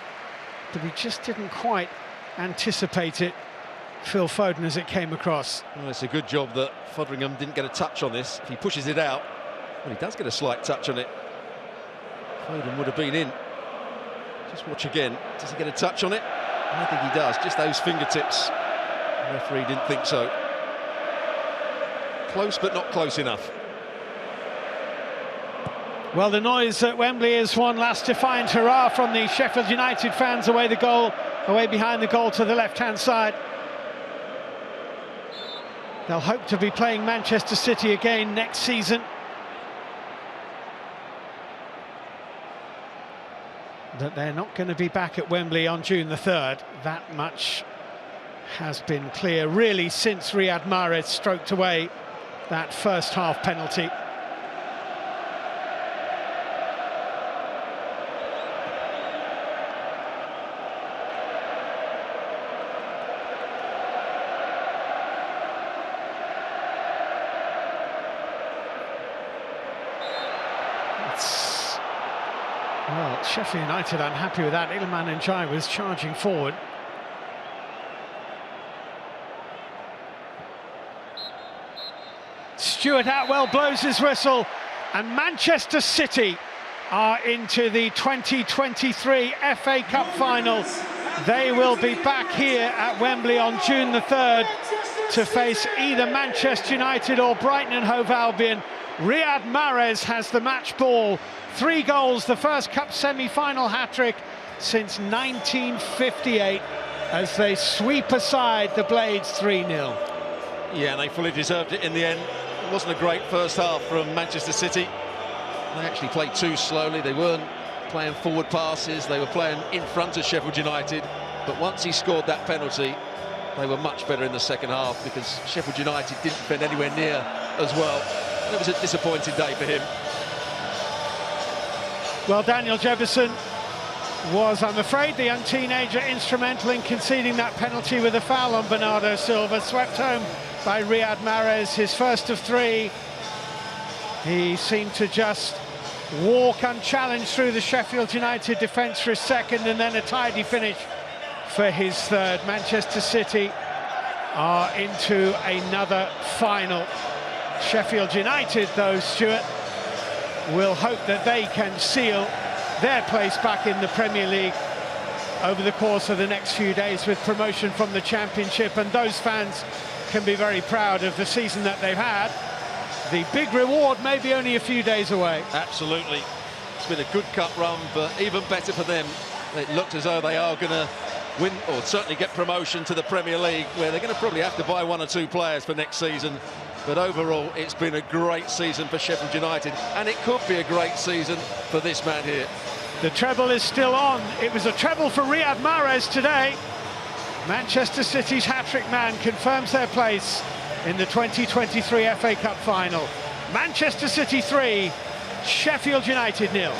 But he just didn't quite anticipate it, Phil Foden, as it came across. Well, it's a good job that Foderingham didn't get a touch on this. If he pushes it out, well, he does get a slight touch on it. Foden would have been in. Just watch again. Does he get a touch on it? I think he does. Just those fingertips. The referee didn't think so. Close, but not close enough. Well, the noise at Wembley is one last defiant hurrah from the Sheffield United fans away behind the goal to the left-hand side. They'll hope to be playing Manchester City again next season. That they're not going to be back at Wembley on June the 3rd. That much has been clear, really, since Riyad Mahrez stroked away that first half penalty. Well, Sheffield United unhappy with that. Iliman Ndiaye was charging forward. Stuart Atwell blows his whistle, and Manchester City are into the 2023 FA Cup final. They will be back here at Wembley on June the 3rd to face either Manchester United or Brighton and Hove Albion. Riyad Mahrez has the match ball. 3 goals, the first Cup semi-final hat-trick since 1958 as they sweep aside the Blades 3-0. Yeah, and they fully deserved it in the end. It wasn't a great first half from Manchester City. They actually played too slowly. They weren't playing forward passes. They were playing in front of Sheffield United. But once he scored that penalty, they were much better in the second half because Sheffield United didn't defend anywhere near as well. It was a disappointing day for him. Well, Daniel Jefferson was, I'm afraid, the young teenager instrumental in conceding that penalty with a foul on Bernardo Silva, swept home by Riyad Mahrez, his first of 3. He seemed to just walk unchallenged through the Sheffield United defence for his second, and then a tidy finish for his third. Manchester City are into another final. Sheffield United, though, Stuart, will hope that they can seal their place back in the Premier League over the course of the next few days with promotion from the Championship, and those fans can be very proud of the season that they've had. The big reward may be only a few days away. Absolutely. It's been a good cup run, but even better for them. It looked as though they are going to win, or certainly get promotion to the Premier League, where they're going to probably have to buy 1 or 2 players for next season. But overall, it's been a great season for Sheffield United, and it could be a great season for this man here. The treble is still on. It was a treble for Riyad Mahrez today. Manchester City's hat-trick man confirms their place in the 2023 FA Cup final. Manchester City 3, Sheffield United 0.